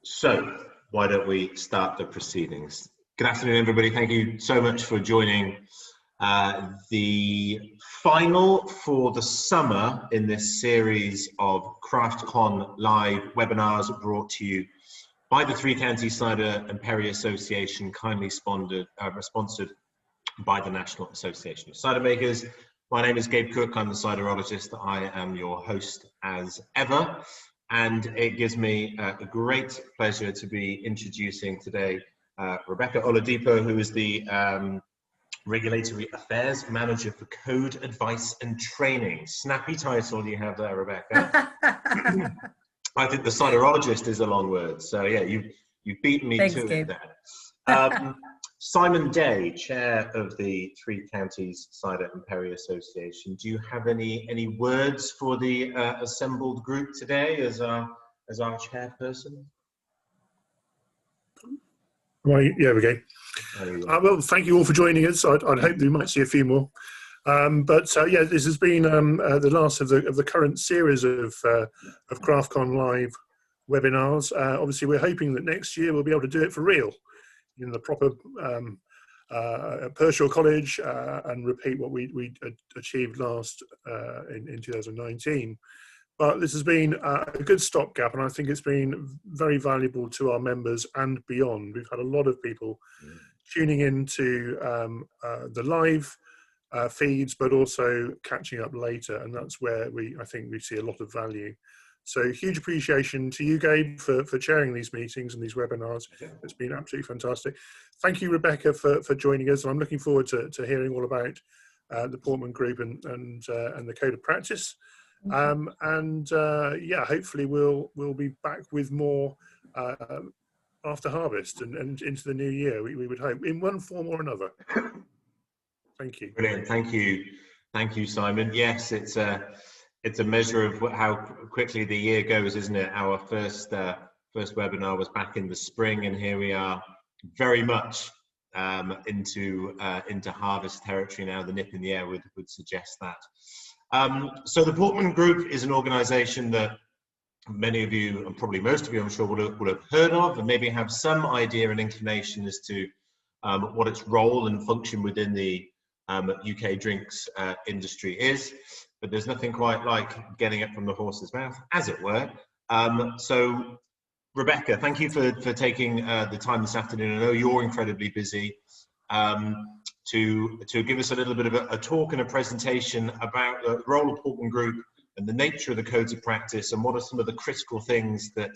So, why don't we start the proceedings? Good afternoon, everybody. Thank you so much for joining the final for the summer in this series of CraftCon live webinars brought to you by the Three Counties Cider and Perry Association, kindly sponsored by the National Association of Cider Makers. My name is Gabe Cook. I'm the ciderologist. I am your host as ever. And it gives me a great pleasure to be introducing today Rebecca Oladipo, who is the Regulatory Affairs Manager for Code Advice and Training. Snappy title you have there, Rebecca. I think the ciderologist is a long word. So yeah, you've beaten me to it there. Simon Day, Chair of the Three Counties Cider and Perry Association. Do you have any words for the assembled group today as our chairperson? Right, yeah, we go. Well, thank you all for joining us. I'd hope we might see a few more. Yeah, this has been the last of the current series of CraftCon live webinars. Obviously, we're hoping that next year we'll be able to do it for real in the proper Pershore College and repeat what we achieved last in 2019. But this has been a good stopgap, and I think it's been very valuable to our members and beyond. We've had a lot of people tuning into the live feeds, but also catching up later, and that's where I think we see a lot of value. So huge appreciation to you, Gabe, for chairing these meetings and these webinars. It's been absolutely fantastic. Thank you, Rebecca, for joining us, and I'm looking forward to hearing all about the Portman Group and the Code of Practice. Yeah, hopefully we'll be back with more after harvest and into the new year. We would hope in one form or another. Thank you. Brilliant. Thank you, Simon. Yes, it's a measure of how quickly the year goes, isn't it? Our first webinar was back in the spring, and here we are, very much into harvest territory now. The nip in the air would suggest that. So the Portman Group is an organisation that many of you, and probably most of you, I'm sure, will have heard of, and maybe have some idea and inclination as to what its role and function within the UK drinks industry is. But there's nothing quite like getting it from the horse's mouth, as it were. So, Rebecca, thank you for taking the time this afternoon. I know you're incredibly busy. To give us a little bit of a talk and a presentation about the role of Portman Group and the nature of the codes of practice, and what are some of the critical things that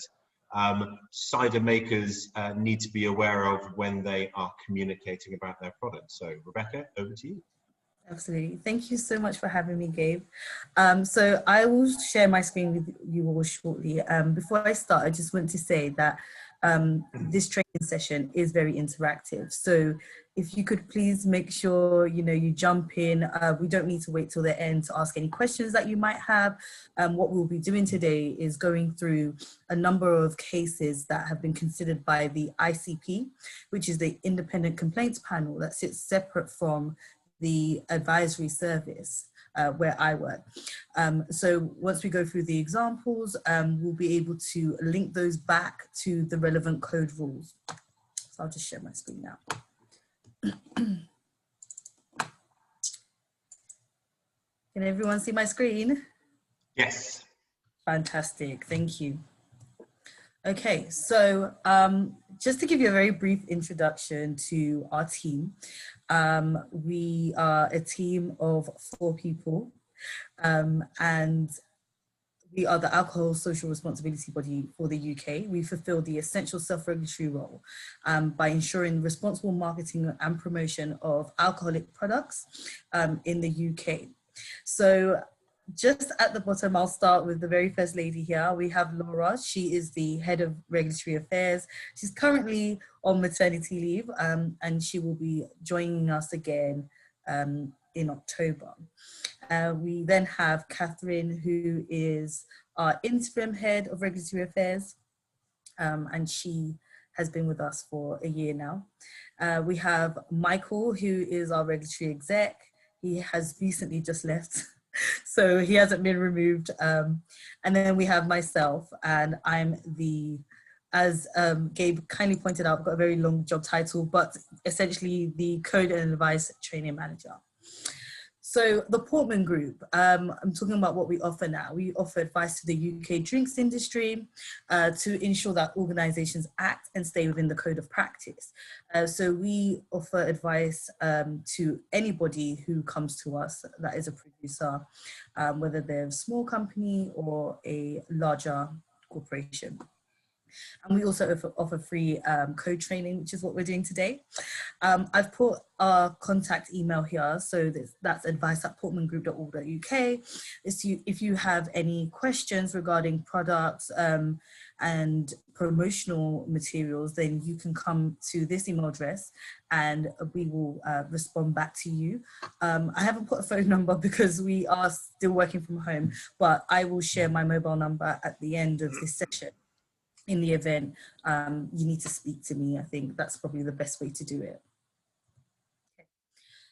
cider makers need to be aware of when they are communicating about their products. So, Rebecca, over to you. Absolutely. Thank you so much for having me, Gabe. So I will share my screen with you all shortly. Before I start, I just want to say that this training session is very interactive. So if you could please make sure, you jump in. We don't need to wait till the end to ask any questions that you might have. What we'll be doing today is going through a number of cases that have been considered by the ICP, which is the Independent Complaints Panel that sits separate from the advisory service where I work. So once we go through the examples, we'll be able to link those back to the relevant code rules. So I'll just share my screen now. Can everyone see my screen? Yes. Fantastic, thank you. Okay, so just to give you a very brief introduction to our team, we are a team of 4 people, and we are the Alcohol Social Responsibility Body for the UK. We fulfill the essential self-regulatory role by ensuring responsible marketing and promotion of alcoholic products in the UK. So just at the bottom, I'll start with the very first lady here. We have Laura. She is the head of regulatory affairs. She's currently on maternity leave, and she will be joining us again in October. We then have Catherine, who is our interim head of regulatory affairs, and she has been with us for a year now. We have Michael, who is our regulatory exec. He has recently just left, so he hasn't been removed. And then we have myself, and I'm the as Gabe kindly pointed out, I've got a very long job title, but essentially the Code and Advice Training Manager. So the Portman Group, I'm talking about what we offer now. We offer advice to the UK drinks industry to ensure that organisations act and stay within the code of practice. So we offer advice to anybody who comes to us that is a producer, whether they're a small company or a larger corporation. And we also offer free code training, which is what we're doing today. I've put our contact email here, so that's advice@portmangroup.org.uk. If you have any questions regarding products and promotional materials, then you can come to this email address and we will respond back to you. I haven't put a phone number because we are still working from home, but I will share my mobile number at the end of this session. In the event you need to speak to me, I think that's probably the best way to do it. Okay.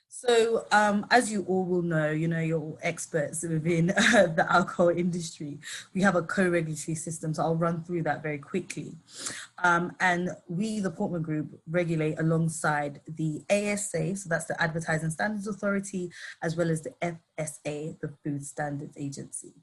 So as you all will know, you're all experts within the alcohol industry. We have a co-regulatory system, so I'll run through that very quickly. And we, the Portman Group, regulate alongside the ASA, so that's the Advertising Standards Authority, as well as the FSA, the Food Standards Agency.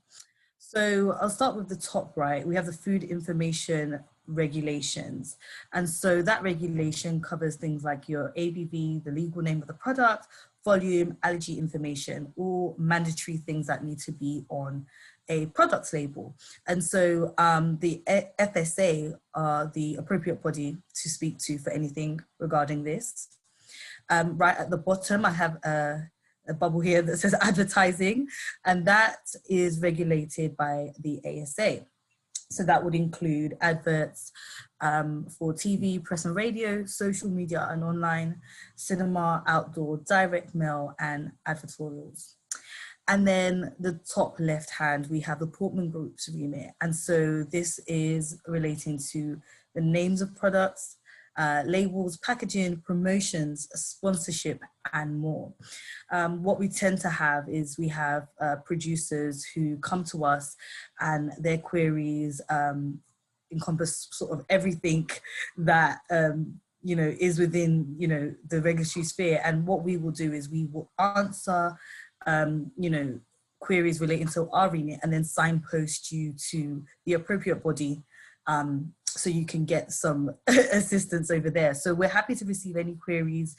So I'll start with the top right. We have the Food Information Regulations. And so that regulation covers things like your ABV, the legal name of the product, volume, allergy information, all mandatory things that need to be on a product label. And so the FSA are the appropriate body to speak to for anything regarding this. Right at the bottom, I have a bubble here that says advertising, and that is regulated by the ASA. So that would include adverts for TV, press and radio, social media and online, cinema, outdoor, direct mail, and advertorials. And then the top left hand, we have the Portman Group's remit. And so this is relating to the names of products, labels, packaging, promotions, sponsorship, and more. What we tend to have is we have producers who come to us and their queries encompass sort of everything that is within the regulatory sphere. And what we will do is we will answer queries relating to our remit and then signpost you to the appropriate body so you can get some assistance over there. So we're happy to receive any queries,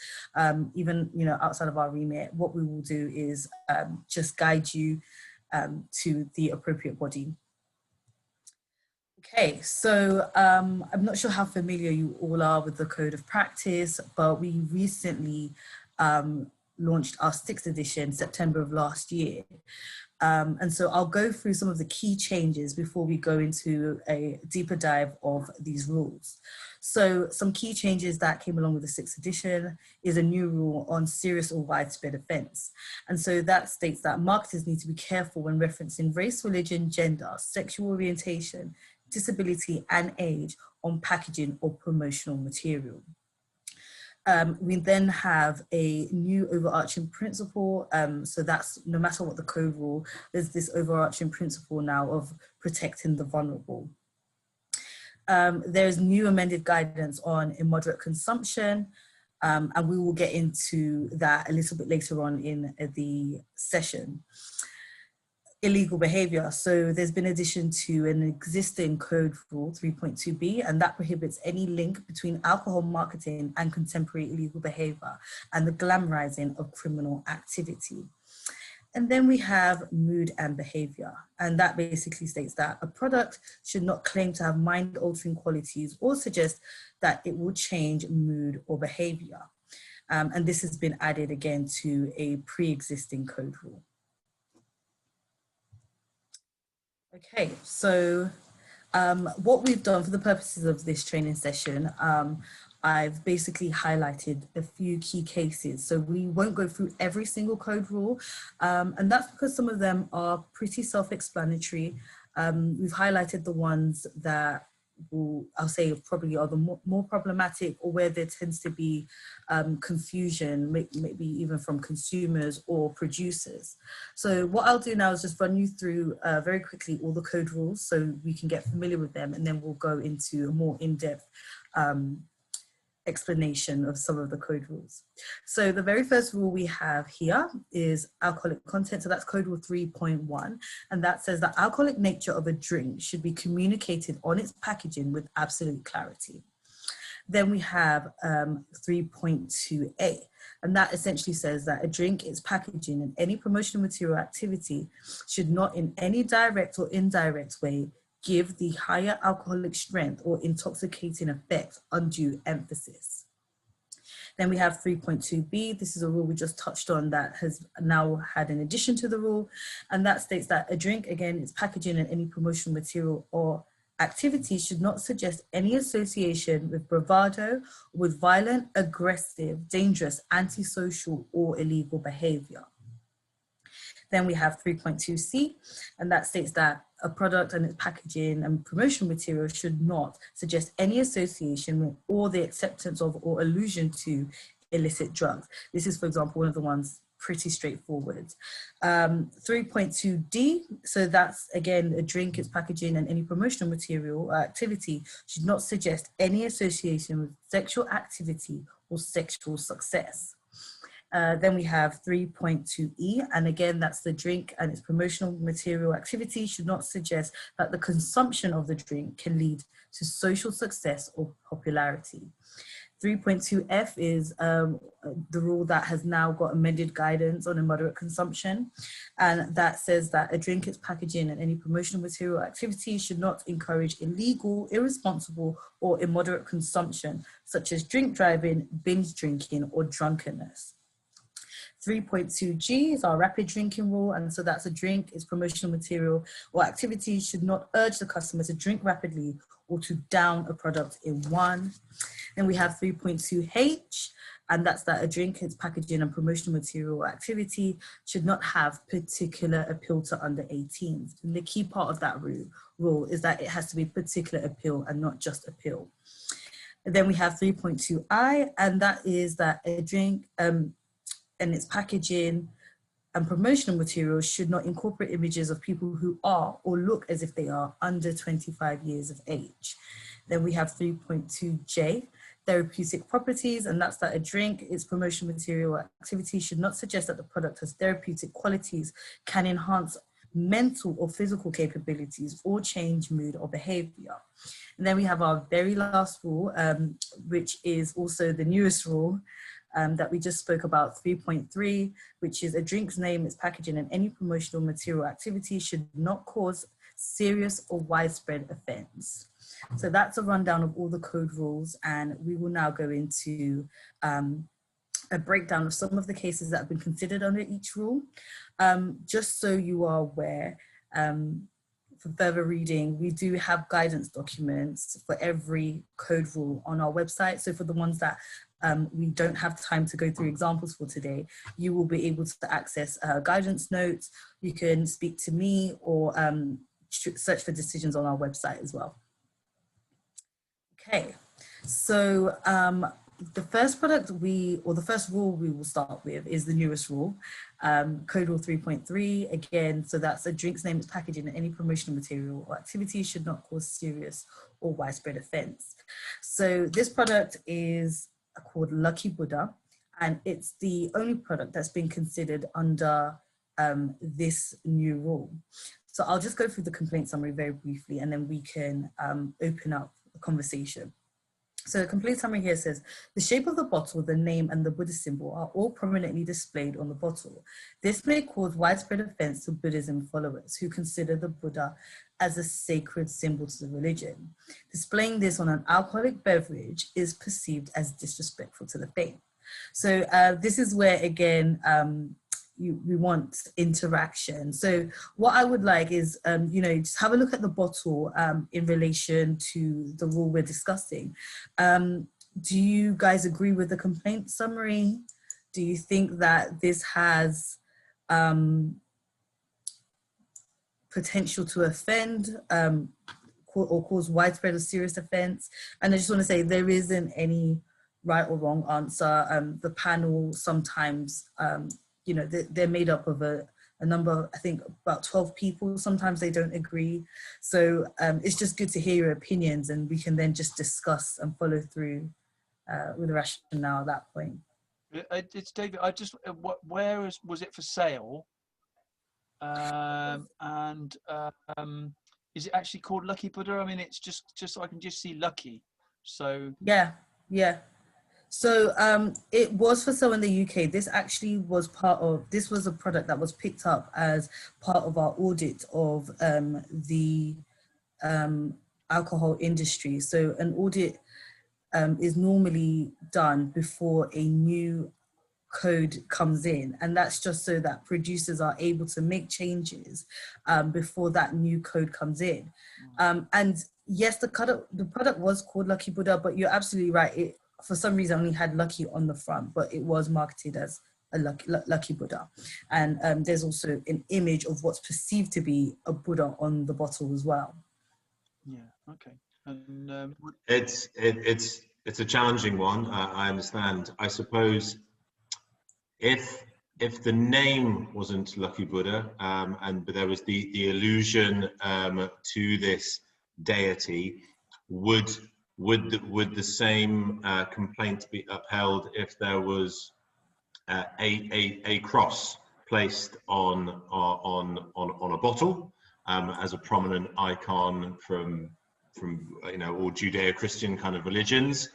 even outside of our remit. What we will do is just guide you to the appropriate body. Okay, so I'm not sure how familiar you all are with the Code of Practice, but we recently launched our 6th edition, September of last year. And so I'll go through some of the key changes before we go into a deeper dive of these rules. So some key changes that came along with the 6th edition is a new rule on serious or widespread offence. And so that states that marketers need to be careful when referencing race, religion, gender, sexual orientation, disability, and age on packaging or promotional material. We then have a new overarching principle. So that's no matter what the code rule, there's this overarching principle now of protecting the vulnerable. There's new amended guidance on immoderate consumption, and we will get into that a little bit later on in the session. Illegal behavior. So there's been addition to an existing code rule 3.2b, and that prohibits any link between alcohol marketing and contemporary illegal behavior and the glamorizing of criminal activity. And then we have mood and behavior. And that basically states that a product should not claim to have mind-altering qualities or suggest that it will change mood or behavior. And this has been added again to a pre-existing code rule. Okay, so what we've done for the purposes of this training session, I've basically highlighted a few key cases. So we won't go through every single code rule, and that's because some of them are pretty self-explanatory. We've highlighted the ones that I'll say probably are the more problematic, or where there tends to be confusion, maybe even from consumers or producers. So what I'll do now is just run you through very quickly all the code rules so we can get familiar with them, and then we'll go into a more in-depth explanation of some of the code rules. So the very first rule we have here is alcoholic content. So that's code rule 3.1. And that says the alcoholic nature of a drink should be communicated on its packaging with absolute clarity. Then we have 3.2a, and that essentially says that a drink, its packaging, and any promotional material activity should not in any direct or indirect way give the higher alcoholic strength or intoxicating effect undue emphasis. Then we have 3.2b. This is a rule we just touched on that has now had an addition to the rule, and that states that a drink, again, its packaging and any promotional material or activity should not suggest any association with bravado, with violent, aggressive, dangerous, antisocial, or illegal behavior. Then we have 3.2c, and that states that a product and its packaging and promotional material should not suggest any association with or the acceptance of or allusion to illicit drugs. This is, for example, one of the ones pretty straightforward. 3.2d, so that's again a drink, its packaging, and any promotional material or activity should not suggest any association with sexual activity or sexual success. Then we have 3.2e, and again, that's the drink and its promotional material activity should not suggest that the consumption of the drink can lead to social success or popularity. 3.2f is the rule that has now got amended guidance on immoderate consumption, and that says that a drink, its packaging, and any promotional material activity should not encourage illegal, irresponsible, or immoderate consumption, such as drink driving, binge drinking, or drunkenness. 3.2g is our rapid drinking rule, and so that's a drink, its promotional material or activity should not urge the customer to drink rapidly or to down a product in one. Then we have 3.2h, and that's that a drink, its packaging, and promotional material or activity should not have particular appeal to under 18s. And the key part of that rule is that it has to be particular appeal and not just appeal. And then we have 3.2i, and that is that a drink and its packaging and promotional materials should not incorporate images of people who are or look as if they are under 25 years of age. Then we have 3.2j, therapeutic properties, and that's that a drink, its promotional material or activity should not suggest that the product has therapeutic qualities, can enhance mental or physical capabilities, or change mood or behavior. And then we have our very last rule, which is also the newest rule, that we just spoke about, 3.3, which is a drink's name, its packaging, and any promotional material activity should not cause serious or widespread offense. So that's a rundown of all the code rules, and we will now go into a breakdown of some of the cases that have been considered under each rule. Just so you are aware, for further reading, we do have guidance documents for every code rule on our website. So for the ones that we don't have time to go through examples for today, you will be able to access guidance notes. You can speak to me or search for decisions on our website as well. Okay, so the first the first rule we will start with is the newest rule, code rule 3.3. Again, so that's a drink's name, its packaging, and any promotional material or activity should not cause serious or widespread offense. So this product is called Lucky Buddha, and it's the only product that's been considered under this new rule. So I'll just go through the complaint summary very briefly, and then we can open up a conversation. So the complaint summary here says, the shape of the bottle, the name, and the Buddha symbol are all prominently displayed on the bottle. This may cause widespread offense to Buddhism followers who consider the Buddha as a sacred symbol to the religion. Displaying this on an alcoholic beverage is perceived as disrespectful to the faith. So this is where, again, we want interaction. So what I would like is, just have a look at the bottle in relation to the rule we're discussing. Do you guys agree with the complaint summary? Do you think that this has potential to offend or cause widespread or serious offence. And I just want to say there isn't any right or wrong answer. The panel sometimes, you know, they're made up of a number, I think about 12 people. Sometimes they don't agree. So it's just good to hear your opinions, and we can then just discuss and follow through with the rationale at that point. It's David. I just, where was it for sale? And is it actually called Lucky Buddha? I mean, it's just so I can just see Lucky. So yeah. So it was for sale in the UK. This actually was this was a product that was picked up as part of our audit of the alcohol industry. So an audit is normally done before a new code comes in, and that's just so that producers are able to make changes before that new code comes in. And yes, the product was called Lucky Buddha, but you're absolutely right. It, for some reason, only had Lucky on the front, but it was marketed as a Lucky Buddha. And there's also an image of what's perceived to be a Buddha on the bottle as well. yeah, okay. And It's a challenging one. I understand. I suppose if the name wasn't Lucky Buddha, but there was the allusion to this deity, would the same complaint be upheld if there was a cross placed on a bottle as a prominent icon from you know, all Judeo-Christian kind of religions?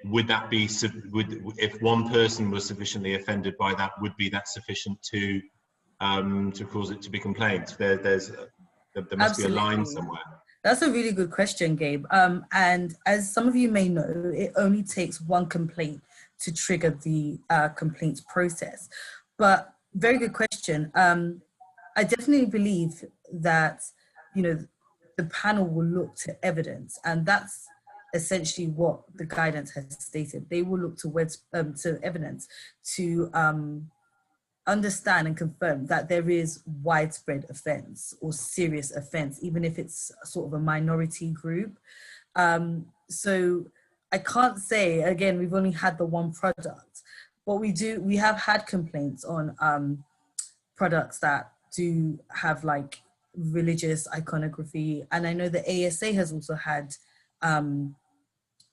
Would that be, if one person was sufficiently offended by that, would be that sufficient to cause it to be complained? There must be a line somewhere. That's a really good question, Gabe. And as some of you may know, it only takes one complaint to trigger the complaints process. But very good question. I definitely believe that, you know, the panel will look to evidence, and that's essentially what the guidance has stated. They will look to evidence to understand and confirm that there is widespread offence or serious offence, even if it's sort of a minority group. So I can't say, again, we've only had the one product, but we have had complaints on products that do have like religious iconography. And I know the ASA has also had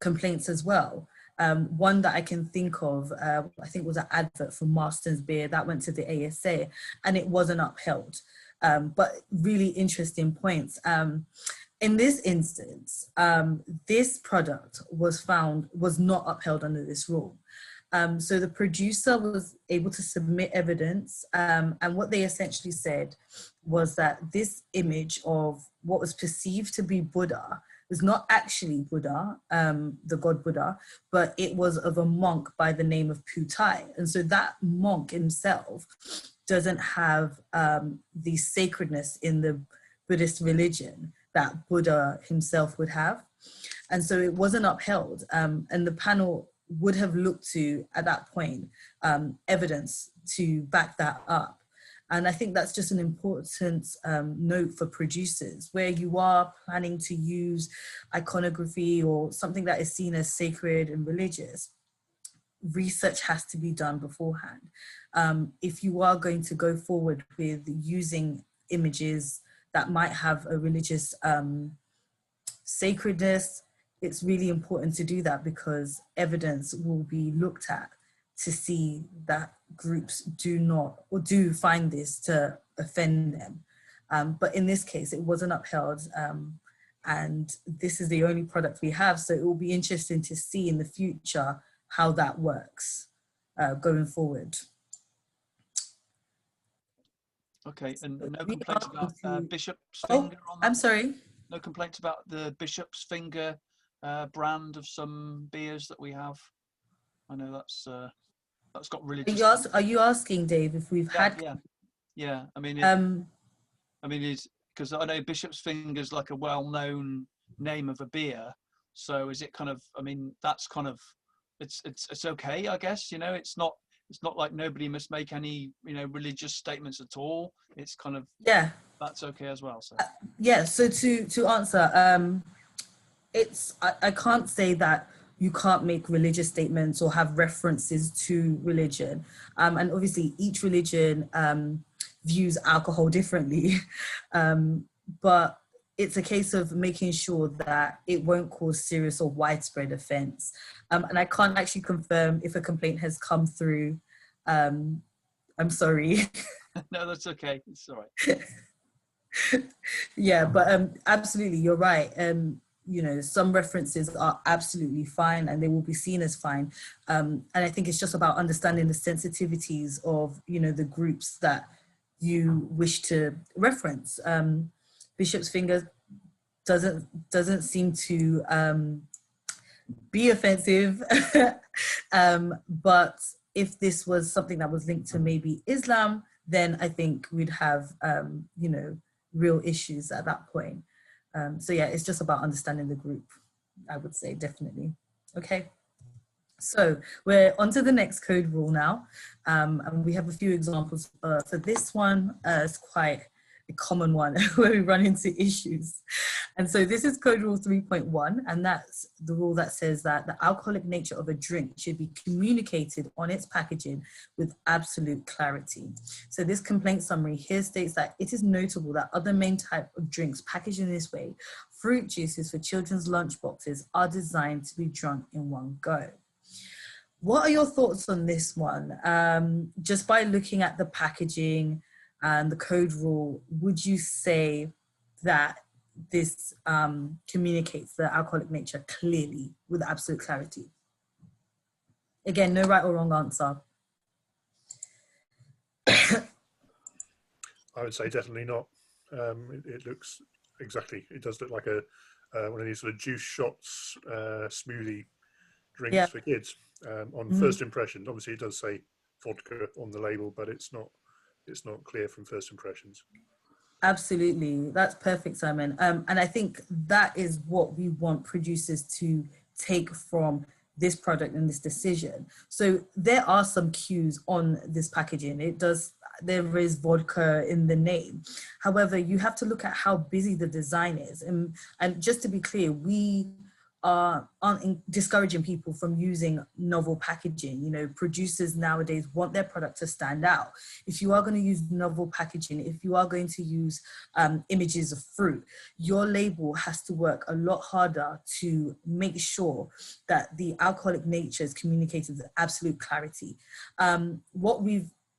complaints as well. One that I can think of, I think was an advert for Marston's beer that went to the ASA and it wasn't upheld. But really interesting points. In this instance, this product was not upheld under this rule. So the producer was able to submit evidence, and what they essentially said was that this image of what was perceived to be Buddha was not actually Buddha, the god Buddha, but it was of a monk by the name of Putai. And so that monk himself doesn't have the sacredness in the Buddhist religion that Buddha himself would have. And so it wasn't upheld. And the panel would have looked to, at that point, evidence to back that up. And I think that's just an important note for producers, where you are planning to use iconography or something that is seen as sacred and religious. Research has to be done beforehand. If you are going to go forward with using images that might have a religious sacredness, it's really important to do that, because evidence will be looked at to see that groups do not or do find this to offend them. But in this case, it wasn't upheld, and this is the only product we have. So it will be interesting to see in the future how that works going forward. Okay, and no complaints about Bishop's Finger on that? I'm sorry? No complaints about the Bishop's Finger brand of some beers that we have? I know that's got religious. Are you asking, Dave, if we've had? Yeah. I mean, is because I know Bishop's Finger's like a well-known name of a beer. So is it kind of? I mean, that's kind of it's okay, I guess. You know, it's not like nobody must make any religious statements at all. It's kind of that's okay as well. So yeah, so to answer, I can't say that you can't make religious statements or have references to religion. And obviously each religion views alcohol differently. But it's a case of making sure that it won't cause serious or widespread offense. And I can't actually confirm if a complaint has come through. I'm sorry. no, that's okay. It's all right. Yeah, but absolutely, you're right. You know, some references are absolutely fine and they will be seen as fine. And I think it's just about understanding the sensitivities of, you know, the groups that you wish to reference. Bishop's Finger doesn't seem to be offensive. But if this was something that was linked to maybe Islam, then I think we'd have, you know, real issues at that point. So yeah, it's just about understanding the group, I would say, definitely. Okay, so we're on to the next code rule now. And we have a few examples. For this one, it's quite a common one where we run into issues. And so this is code rule 3.1, and that's the rule that says that the alcoholic nature of a drink should be communicated on its packaging with absolute clarity. So this complaint summary here states that it is notable that other main type of drinks packaged in this way, fruit juices for children's lunch boxes, are designed to be drunk in one go. What are your thoughts on this one? Just by looking at the packaging and the code rule, would you say that this communicates the alcoholic nature clearly with absolute clarity? Again, no right or wrong answer. I would say definitely not. It looks exactly, it does look like a one of these sort of juice shots, smoothie drinks for kids. On first impression, obviously it does say vodka on the label, but it's not clear from first impressions. Absolutely, that's perfect, Simon. And I think that is what we want producers to take from this product and this decision. So there are some cues on this packaging. There is vodka in the name. However, you have to look at how busy the design is. And just to be clear, we aren't discouraging people from using novel packaging. You know, producers nowadays want their product to stand out. If you are going to use novel packaging, if you are going to use images of fruit, your label has to work a lot harder to make sure that the alcoholic nature is communicated with absolute clarity.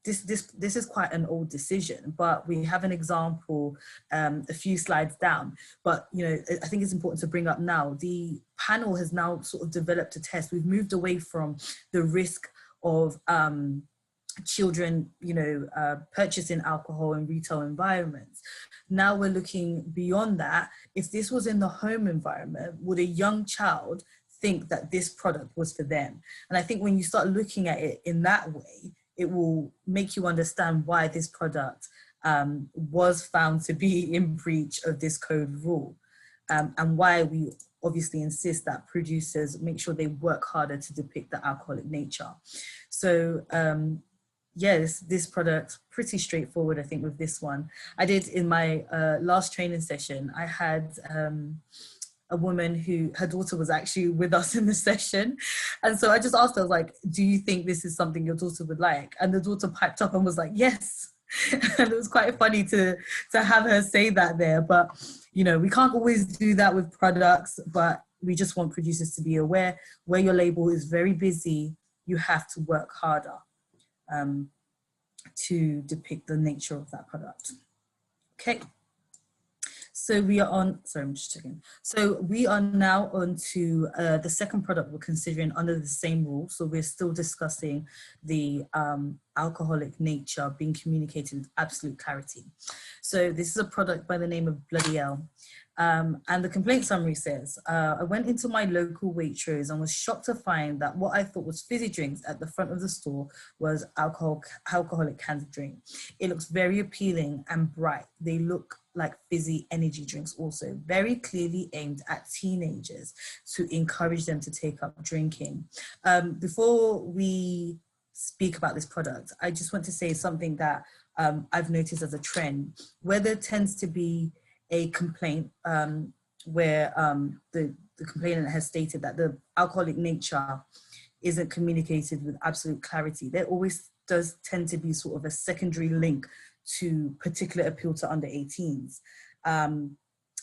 This is quite an old decision, but we have an example a few slides down. But, you know, I think it's important to bring up now, the panel has now sort of developed a test. We've moved away from the risk of children, you know, purchasing alcohol in retail environments. Now we're looking beyond that. If this was in the home environment, would a young child think that this product was for them? And I think when you start looking at it in that way, it will make you understand why this product was found to be in breach of this code rule, and why we obviously insist that producers make sure they work harder to depict the alcoholic nature. So yes, this product, pretty straightforward, I think, with this one. I did in my last training session, I had a woman who, her daughter was actually with us in the session. And so I just asked her, I was like, do you think this is something your daughter would like? And the daughter piped up and was like, yes. And it was quite funny to have her say that there. But, you know, we can't always do that with products, but we just want producers to be aware where your label is very busy, you have to work harder to depict the nature of that product. Okay. So we are on, sorry, I'm just checking. So we are now on to the second product we're considering under the same rule. So we're still discussing the alcoholic nature being communicated with absolute clarity. So this is a product by the name of Bloody Hell. And the complaint summary says, I went into my local Waitrose and was shocked to find that what I thought was fizzy drinks at the front of the store was alcoholic canned drink. It looks very appealing and bright. They look like fizzy energy drinks also, very clearly aimed at teenagers to encourage them to take up drinking. Before we speak about this product, I just want to say something that I've noticed as a trend, where there tends to be a complaint where the complainant has stated that the alcoholic nature isn't communicated with absolute clarity. There always does tend to be sort of a secondary link to particular appeal to under 18s.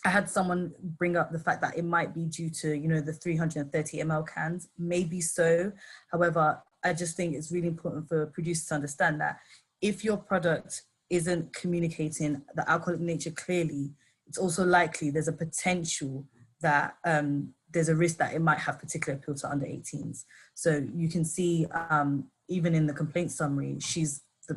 I had someone bring up the fact that it might be due to, you know, the 330 ml cans. Maybe so. However, I just think it's really important for producers to understand that if your product isn't communicating the alcoholic nature clearly, it's also likely there's a potential that there's a risk that it might have particular appeal to under 18s. So you can see even in the complaint summary,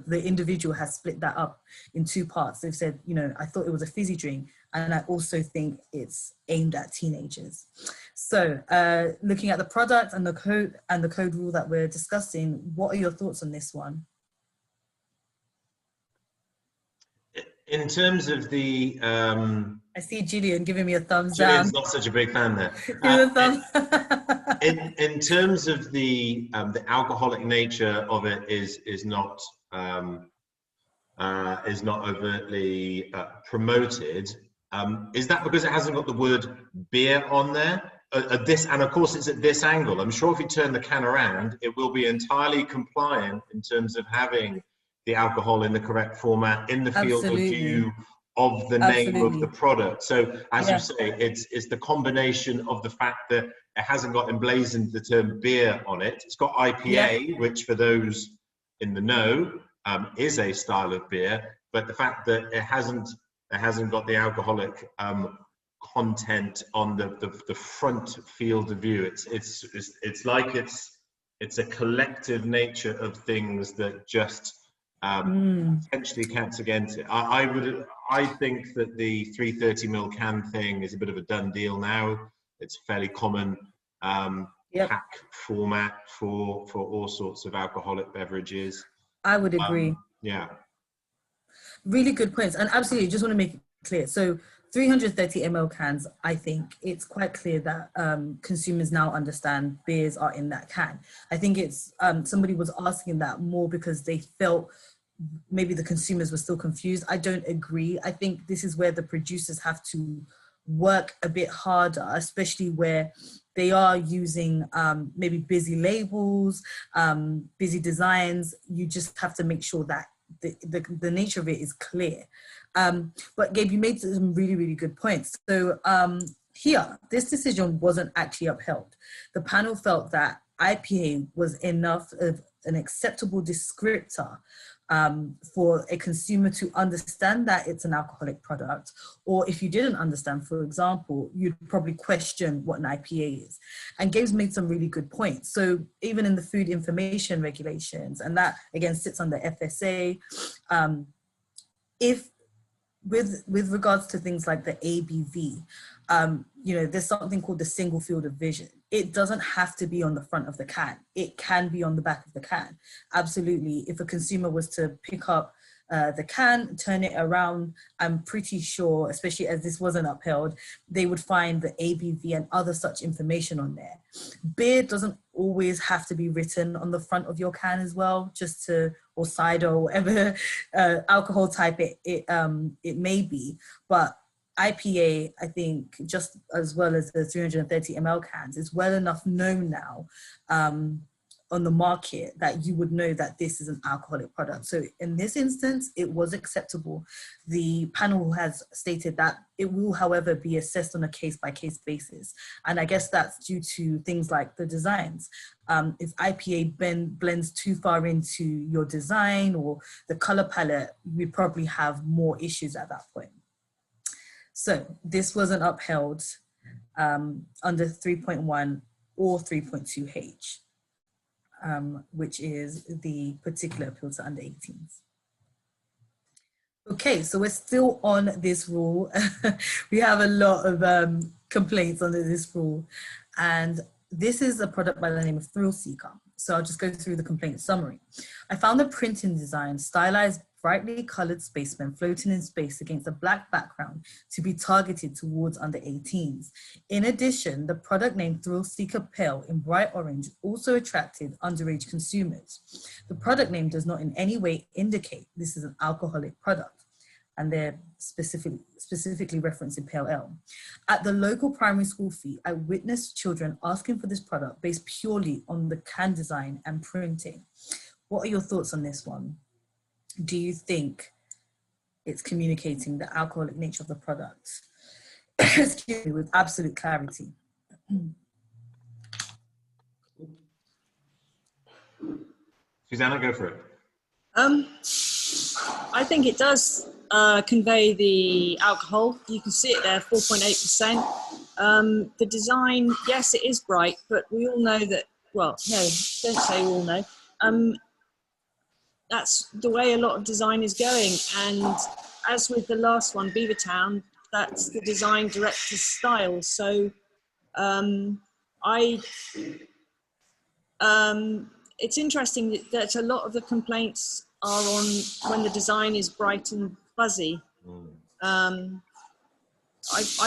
the individual has split that up in two parts. They've said, you know, I thought it was a fizzy drink, and I also think it's aimed at teenagers. So looking at the product and the code rule that we're discussing, what are your thoughts on this one? In terms of the... I see Julian giving me a thumbs Julian's down. not such a big fan there. In terms of the alcoholic nature of it is not overtly promoted. Is that because it hasn't got the word beer on there? And of course it's at this angle. I'm sure if you turn the can around, it will be entirely compliant in terms of having the alcohol in the correct format in the field of view of the name of the product. So as you say, it's the combination of the fact that it hasn't got emblazoned the term beer on it. It's got IPA, which for those in the know is a style of beer, but the fact that it hasn't got the alcoholic content on the front field of view. It's like it's a collective nature of things that just potentially counts against it. I think that the 330 ml can thing is a bit of a done deal now. It's a fairly common pack format for all sorts of alcoholic beverages. I would agree. Yeah. Really good points. And absolutely, just want to make it clear. So 330 ml cans, I think it's quite clear that consumers now understand beers are in that can. I think it's somebody was asking that more because they felt maybe the consumers were still confused. I don't agree. I think this is where the producers have to work a bit harder, especially where they are using maybe busy labels, busy designs. You just have to make sure that the nature of it is clear. But Gabe, you made some really, really good points. So here, this decision wasn't actually upheld. The panel felt that IPA was enough of an acceptable descriptor for a consumer to understand that it's an alcoholic product, or if you didn't understand, for example, you'd probably question what an IPA is. And Gabe's made some really good points. So even in the food information regulations, and that again sits under FSA, if with regards to things like the ABV, you know, there's something called the single field of vision. It doesn't have to be on the front of the can. It can be on the back of the can. Absolutely. If a consumer was to pick up the can, turn it around, I'm pretty sure, especially as this wasn't upheld, they would find the ABV and other such information on there. Beer doesn't always have to be written on the front of your can as well, just to, or cider or whatever alcohol type it may be. But IPA, I think, just as well as the 330 ml cans, is well enough known now on the market that you would know that this is an alcoholic product. So in this instance, it was acceptable. The panel has stated that it will, however, be assessed on a case-by-case basis. And I guess that's due to things like the designs. If IPA blends too far into your design or the color palette, we probably have more issues at that point. So this wasn't upheld under 3.1 or 3.2H, which is the particular appeal to under 18s. Okay, so we're still on this rule. We have a lot of complaints under this rule. And this is a product by the name of Thrill Seeker. So I'll just go through the complaint summary. I found the printing design stylized brightly colored spacemen floating in space against a black background to be targeted towards under 18s. In addition, the product name Thrill Seeker Pale in bright orange also attracted underage consumers. The product name does not in any way indicate this is an alcoholic product, and they're specifically referencing Pale Ale. At the local primary school fee, I witnessed children asking for this product based purely on the can design and printing. What are your thoughts on this one? Do you think it's communicating the alcoholic nature of the product? Excuse me, with absolute clarity. Susanna, go for it. I think it does convey the alcohol. You can see it there, 4.8%. The design, yes, it is bright, but we all know that, well, no, don't say we all know. That's the way a lot of design is going. And as with the last one, Beavertown, that's the design director's style. So it's interesting that a lot of the complaints are on when the design is bright and fuzzy. I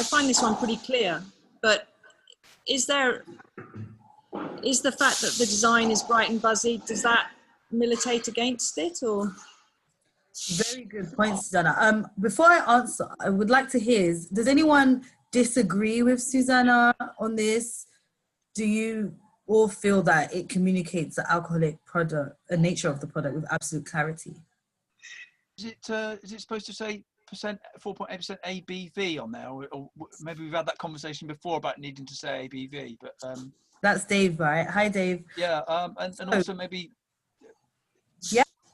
find this one pretty clear, but is the fact that the design is bright and buzzy, does that militate against it, or? Very good point, Susanna. Before I answer, I would like to hear, does anyone disagree with Susanna on this? Do you all feel that it communicates the alcoholic product, the nature of the product with absolute clarity? Is it supposed to say 4.8% ABV on there, or maybe we've had that conversation before about needing to say ABV, but that's Dave, right? Hi, Dave. Yeah, and also maybe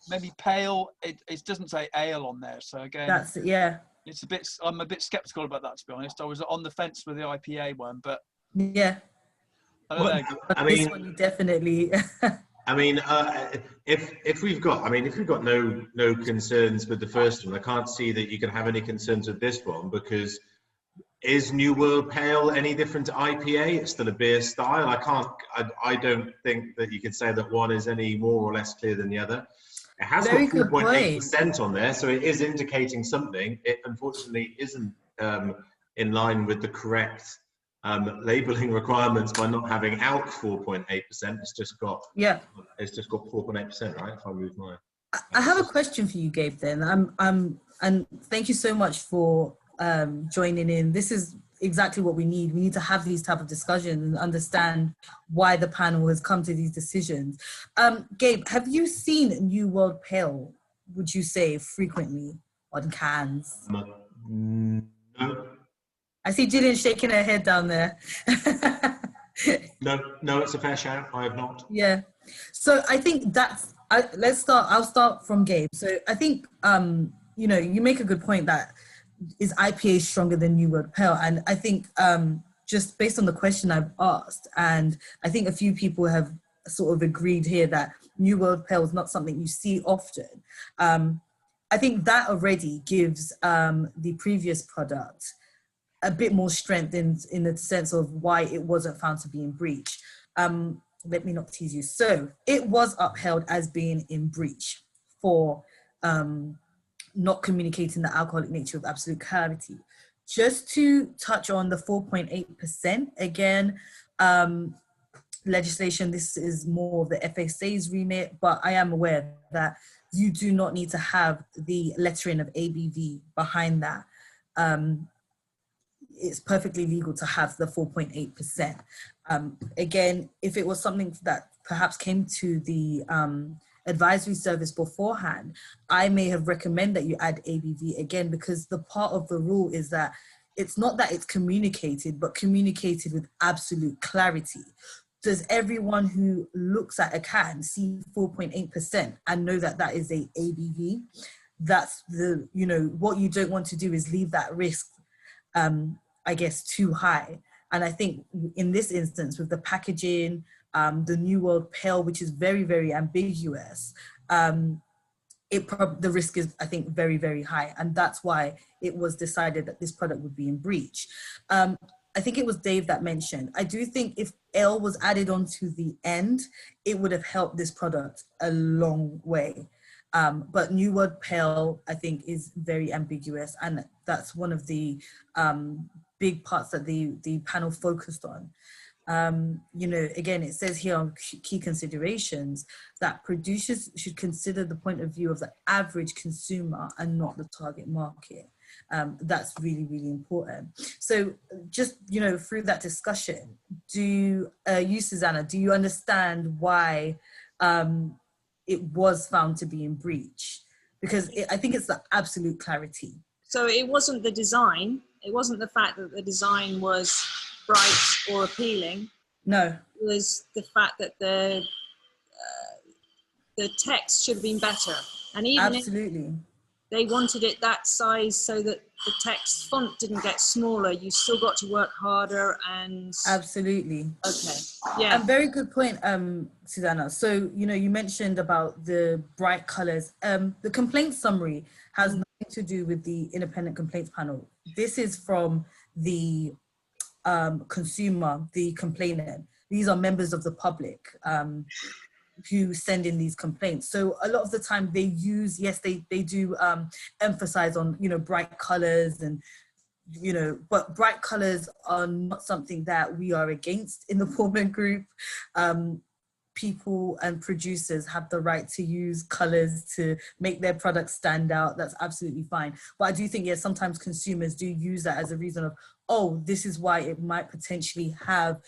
maybe pale. It doesn't say ale on there, so again, that's yeah. It's a bit. I'm a bit skeptical about that, to be honest. I was on the fence with the IPA one, but yeah. I don't know. I mean, this one you definitely. I mean, if we've got no concerns with the first one, I can't see that you can have any concerns with this one, because is New World Pale any different to IPA? It's still a beer style. I don't think that you can say that one is any more or less clear than the other. It has got 4.8% on there, so it is indicating something. It unfortunately isn't in line with the correct labeling requirements by not having out 4.8%. It's just got 4.8%, right? If I move my. I have a question for you, Gabe. Then and thank you so much for joining in. This is exactly what we need. We need to have these type of discussions and understand why the panel has come to these decisions. Gabe, have you seen New World Pale, would you say, frequently on cans? No. I see Gillian shaking her head down there. No, it's a fair shout. I have not. Yeah. So I think I'll start from Gabe. So I think, you make a good point that is IPA stronger than New World Pale? And I think just based on the question I've asked, and I think a few people have sort of agreed here that New World Pale is not something you see often. I think that already gives the previous product a bit more strength in the sense of why it wasn't found to be in breach. Let me not tease you. So it was upheld as being in breach for not communicating the alcoholic nature of absolute clarity. Just to touch on the 4.8%, again, legislation, this is more of the FSA's remit, but I am aware that you do not need to have the lettering of ABV behind that. It's perfectly legal to have the 4.8%. Again, if it was something that perhaps came to the advisory service beforehand, I may have recommended that you add ABV again, because the part of the rule is that it's not that it's communicated, but communicated with absolute clarity. Does everyone who looks at a can see 4.8% and know that that is a ABV? That's what you don't want to do is leave that risk, I guess, too high. And I think in this instance, with the packaging, the New World Pale, which is very, very ambiguous, the risk is, I think, very, very high. And that's why it was decided that this product would be in breach. I think it was Dave that mentioned, I do think if ale was added on to the end, it would have helped this product a long way. But New World Pale, I think, is very ambiguous, and that's one of the big parts that the panel focused on. You know, again, it says here on key considerations that producers should consider the point of view of the average consumer and not the target market. That's really, really important. So just, you know, through that discussion, you, Susanna, do you understand why it was found to be in breach? Because I think it's the absolute clarity. So it wasn't the design. It wasn't the fact that the design was bright or appealing. No. It was the fact that the text should have been better. And even absolutely, if they wanted it that size so that the text font didn't get smaller, you still got to work harder and... Absolutely. Okay, yeah. A very good point, Susanna. So, you know, you mentioned about the bright colors. The complaint summary has nothing to do with the independent complaints panel. This is from the consumer, the complainant. These are members of the public who send in these complaints. So a lot of the time they use, yes, they do emphasize on, you know, bright colors and, you know, but bright colors are not something that we are against in the Portman Group. People and producers have the right to use colors to make their products stand out. That's absolutely fine. But I do think, yes, sometimes consumers do use that as a reason of, oh, this is why it might potentially have,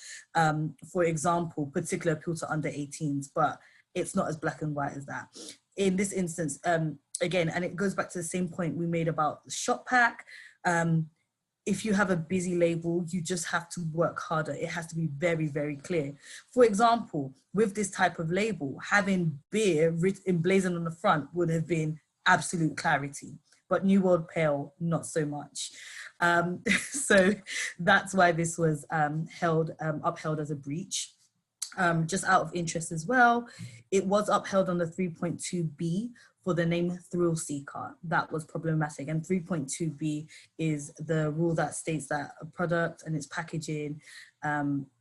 for example, particular appeal to under 18s, but it's not as black and white as that. In this instance, again, and it goes back to the same point we made about the shop pack. If you have a busy label, you just have to work harder. It has to be very, very clear. For example, with this type of label, having beer emblazoned on the front would have been absolute clarity, but New World Pale, not so much. So that's why this was upheld as a breach. Just out of interest as well, it was upheld on the 3.2b for the name Thrill Seeker. That was problematic. And 3.2b is the rule that states that a product and its packaging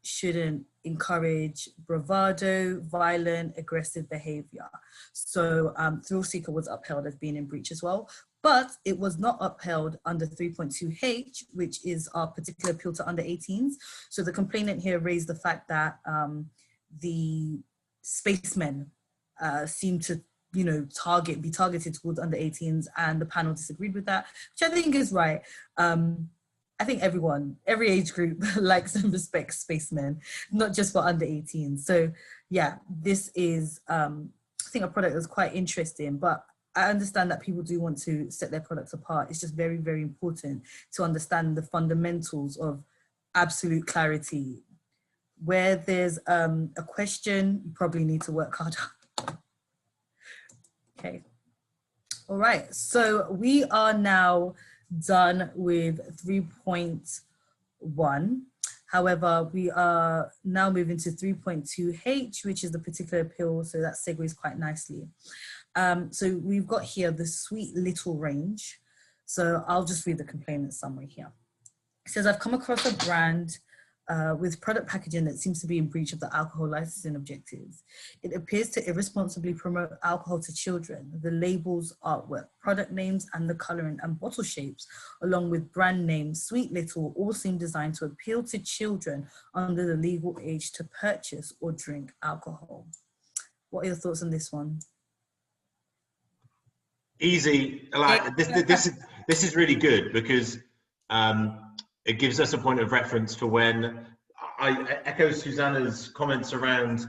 shouldn't encourage bravado, violent, aggressive behavior. So Thrill Seeker was upheld as being in breach as well. But it was not upheld under 3.2h, which is our particular appeal to under 18s. So the complainant here raised the fact that the spacemen seem to, you know, be targeted towards under 18s, and the panel disagreed with that, which I think is right. I think every age group likes and respects spacemen, not just for under 18s. So yeah, this is, I think, a product that's quite interesting, but I understand that people do want to set their products apart. It's just very, very important to understand the fundamentals of absolute clarity. Where there's a question, you probably need to work harder. Okay. All right. So we are now done with 3.1. However, we are now moving to 3.2h, which is the particular appeal. So that segues quite nicely. So we've got here the sweet little range. So I'll just read the complainant summary here. It says, I've come across a brand with product packaging that seems to be in breach of the alcohol licensing objectives. It appears to irresponsibly promote alcohol to children. The labels, artwork, product names, and the coloring and bottle shapes, along with brand name Sweet Little, all seem designed to appeal to children under the legal age to purchase or drink alcohol. What are your thoughts on this one? Easy. Like this is really good because it gives us a point of reference for when I echo Susanna's comments around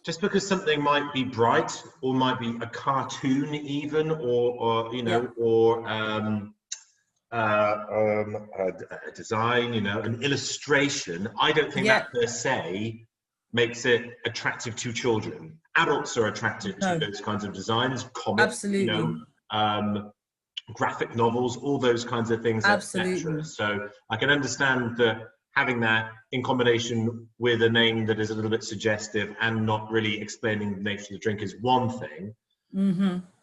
just because something might be bright or might be a cartoon even, or you know, or a design, you know, an illustration. I don't think that per se makes it attractive to children. Adults are attracted to those kinds of designs, comics, absolutely, you know, graphic novels, all those kinds of things, etc. So I can understand that having that in combination with a name that is a little bit suggestive and not really explaining the nature of the drink is one thing.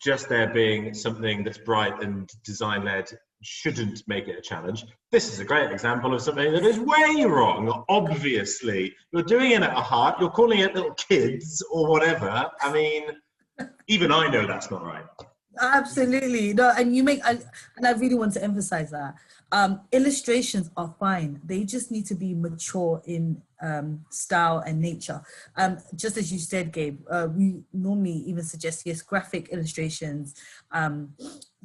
Just there being something that's bright and design-led shouldn't make it a challenge. This is a great example of something that is way wrong. Obviously, you're doing it at a heart, you're calling it little kids or whatever. I mean, Even I know that's not right. Absolutely. No, and I really want to emphasize that. Illustrations are fine. They just need to be mature in style and nature. Just as you said, Gabe, we normally even suggest, yes, graphic illustrations.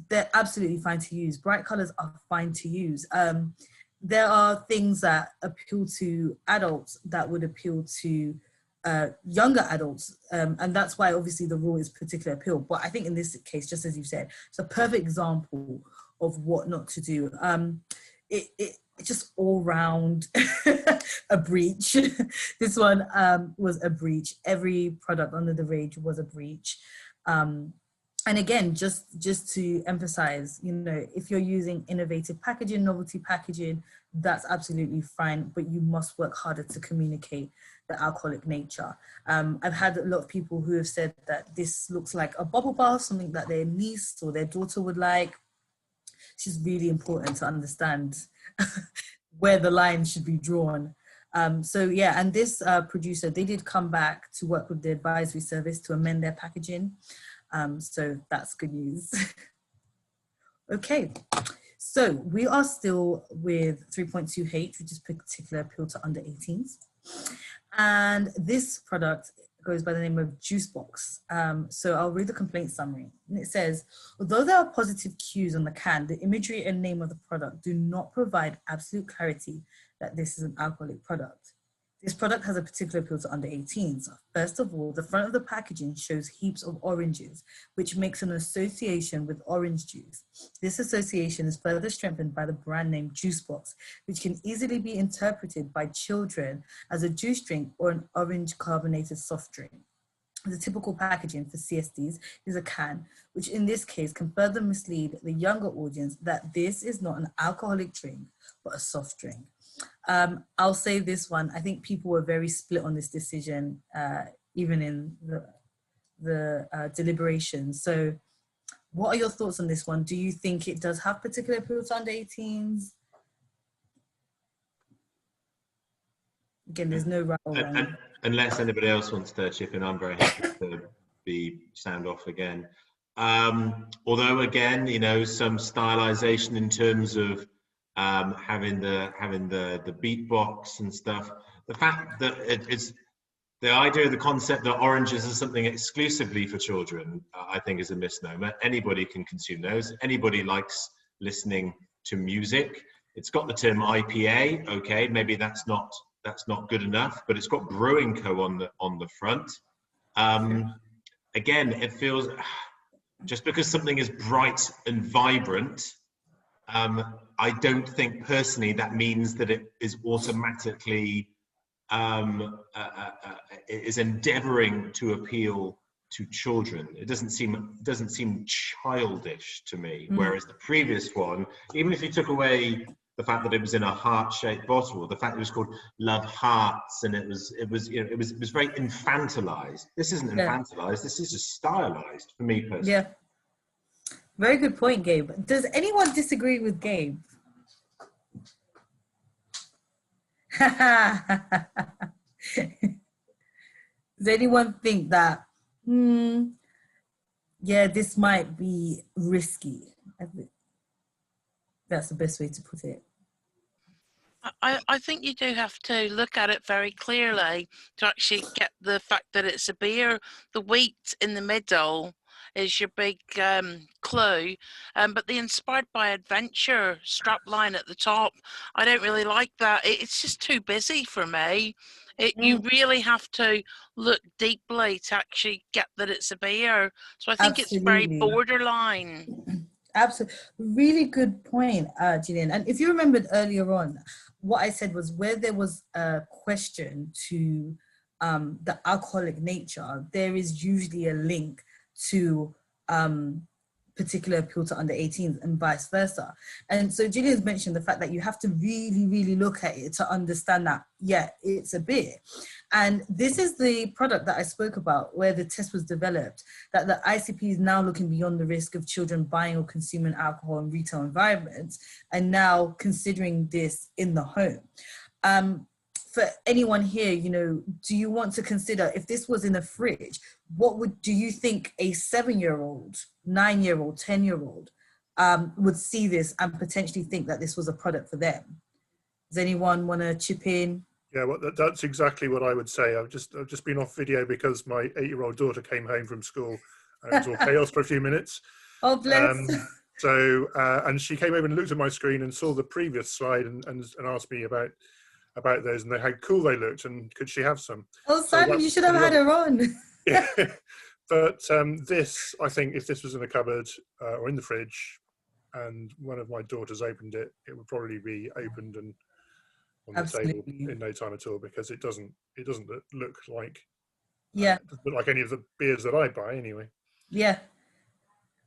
They're absolutely fine to use. Bright colors are fine to use. There are things that appeal to adults that would appeal to younger adults, and that's why obviously the rule is particular appeal. But I think in this case, just as you said, it's a perfect example of what not to do. It just all round a breach. This one was a breach. Every product under the range was a breach. And again, just to emphasize, you know, if you're using innovative packaging, novelty packaging, that's absolutely fine, but you must work harder to communicate the alcoholic nature. I've had a lot of people who have said that this looks like a bubble bath, something that their niece or their daughter would like. It's just really important to understand where the line should be drawn. So yeah, and this producer, they did come back to work with the advisory service to amend their packaging. So that's good news. Okay, so we are still with 3.2H, which is particular appeal to under 18s. And this product goes by the name of Juice Box. So I'll read the complaint summary. And it says, although there are positive cues on the can, the imagery and name of the product do not provide absolute clarity that this is an alcoholic product. This product has a particular appeal to under 18s. First of all, the front of the packaging shows heaps of oranges, which makes an association with orange juice. This association is further strengthened by the brand name Juice Box, which can easily be interpreted by children as a juice drink or an orange carbonated soft drink. The typical packaging for CSDs is a can, which in this case can further mislead the younger audience that this is not an alcoholic drink, but a soft drink. I'll say this one, I think people were very split on this decision, even in the deliberations. So what are your thoughts on this one? Do you think it does have particular appeal to under 18s? Again, there's no right or wrong. Unless anybody else wants to chip in, I'm very happy to be sound off again. Although again, you know, some stylization in terms of having the beatbox and stuff. The fact that it's the idea of the concept that oranges are something exclusively for children, I think is a misnomer. Anybody can consume those. Anybody likes listening to music. It's got the term IPA. Okay, maybe that's not good enough, but it's got Brewing Co. on the front. Again, it feels just because something is bright and vibrant. I don't think personally that means that it is automatically is endeavoring to appeal to children. It doesn't seem childish to me. Whereas the previous one, even if you took away the fact that it was in a heart-shaped bottle, the fact that it was called Love Hearts, and it was very infantilized. This isn't infantilized. This is just stylized for me personally. Yeah. Very good point, Gabe. Does anyone disagree with Gabe? Does anyone think that, yeah, this might be risky? That's the best way to put it. I think you do have to look at it very clearly to actually get the fact that it's a beer. The wheat in the middle is your big clue, but the inspired by adventure strap line at the top, I don't really like that. It's just too busy for me. You really have to look deeply to actually get that it's a beer. So I think it's very borderline. Absolutely. Really good point, Gillian. And if you remembered earlier on, what I said was where there was a question to the alcoholic nature, there is usually a link to particular appeal to under 18s and vice versa. And so Gillian's mentioned the fact that you have to really, really look at it to understand that, yeah, it's a beer. And this is the product that I spoke about where the test was developed, that the ICP is now looking beyond the risk of children buying or consuming alcohol in retail environments and now considering this in the home. for anyone here, you know, do you want to consider, if this was in the fridge, do you think a 7-year-old, 9-year-old, 10-year-old would see this and potentially think that this was a product for them? Does anyone want to chip in? Yeah, well, that's exactly what I would say. I've just been off video because my 8-year-old daughter came home from school and it was all chaos for a few minutes. Oh, bless. And she came over and looked at my screen and saw the previous slide and asked me about those and how cool they looked and could she have some. Oh, Simon, you should have had her on. Yeah. But this, I think, if this was in a cupboard or in the fridge and one of my daughters opened it, it would probably be opened and on the table in no time at all, because it doesn't look like any of the beers that I buy anyway. Yeah.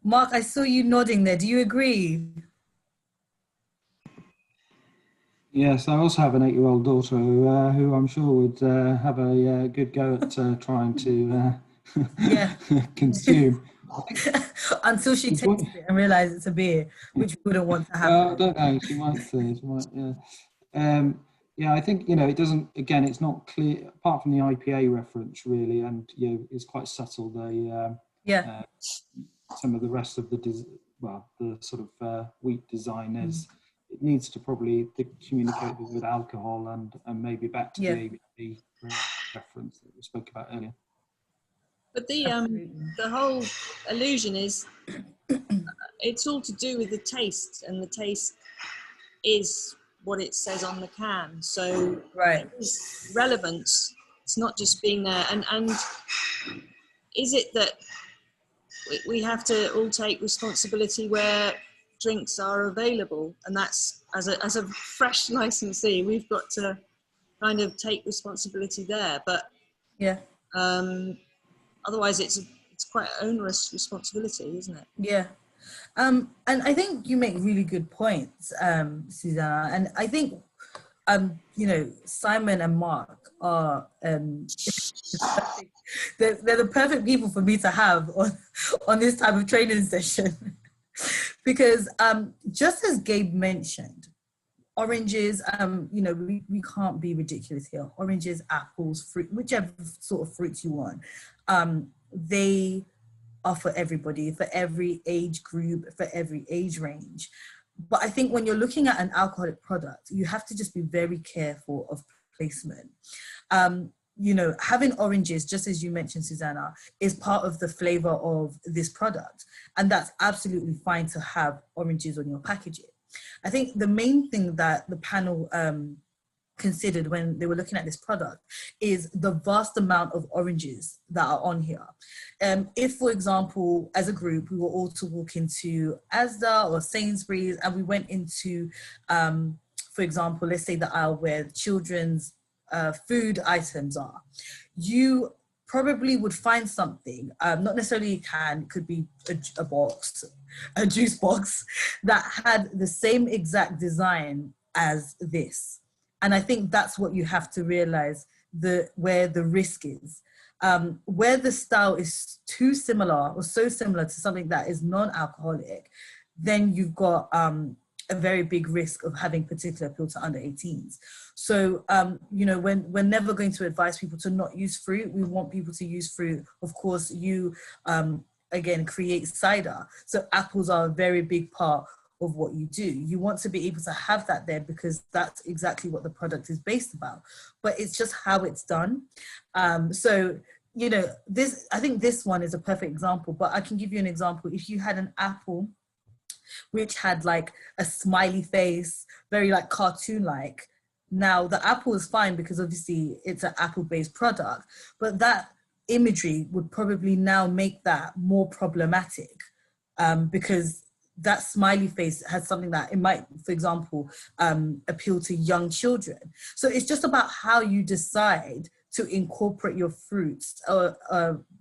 Mark, I saw you nodding there. Do you agree? Yes, I also have an 8-year-old daughter who I'm sure would have a good go at trying to consume. Until she tastes it and realizes it's a beer, which we wouldn't want to happen. I don't know. She might say. Yeah, I think, you know, it doesn't. Again, it's not clear apart from the IPA reference, really, and you know, it's quite subtle. Some of the rest of the sort of wheat design is. It needs to probably communicate with alcohol and maybe back to the ABV reference that we spoke about earlier. But the whole illusion is it's all to do with the taste, and the taste is what it says on the can. So it's relevance. It's not just being there. And is it that we have to all take responsibility where drinks are available, and that's as a fresh licensee, we've got to kind of take responsibility there. But otherwise, it's quite an onerous responsibility, isn't it? Yeah. And I think you make really good points, Susanna. And I think, you know, Simon and Mark are they're the perfect people for me to have on this type of training session. Because just as Gabe mentioned, oranges, you know, we can't be ridiculous here. Oranges, apples, fruit, whichever sort of fruits you want. They are for everybody, for every age group, for every age range. But I think when you're looking at an alcoholic product, you have to just be very careful of placement. You know, having oranges, just as you mentioned, Susanna, is part of the flavor of this product. And that's absolutely fine to have oranges on your packaging. I think the main thing that the panel considered when they were looking at this product is the vast amount of oranges that are on here. If, for example, as a group, we were all to walk into Asda or Sainsbury's and we went into, for example, let's say the aisle where children's food items are, you probably would find something, not necessarily a can, it could be a box, a juice box, that had the same exact design as this. And I think that's what you have to realize, where the risk is. Where the style is too similar or so similar to something that is non-alcoholic, then you've got a very big risk of having particular appeal to under 18s. So, you know, we're never going to advise people to not use fruit. We want people to use fruit. Of course, you, again, create cider. So apples are a very big part of what you do. You want to be able to have that there because that's exactly what the product is based about. But it's just how it's done. So, you know, I think this one is a perfect example, but I can give you an example. If you had an apple which had like a smiley face, very like cartoon-like. Now the apple is fine because obviously it's an apple-based product, but that imagery would probably now make that more problematic because that smiley face has something that it might, for example, appeal to young children. So it's just about how you decide to incorporate your fruits or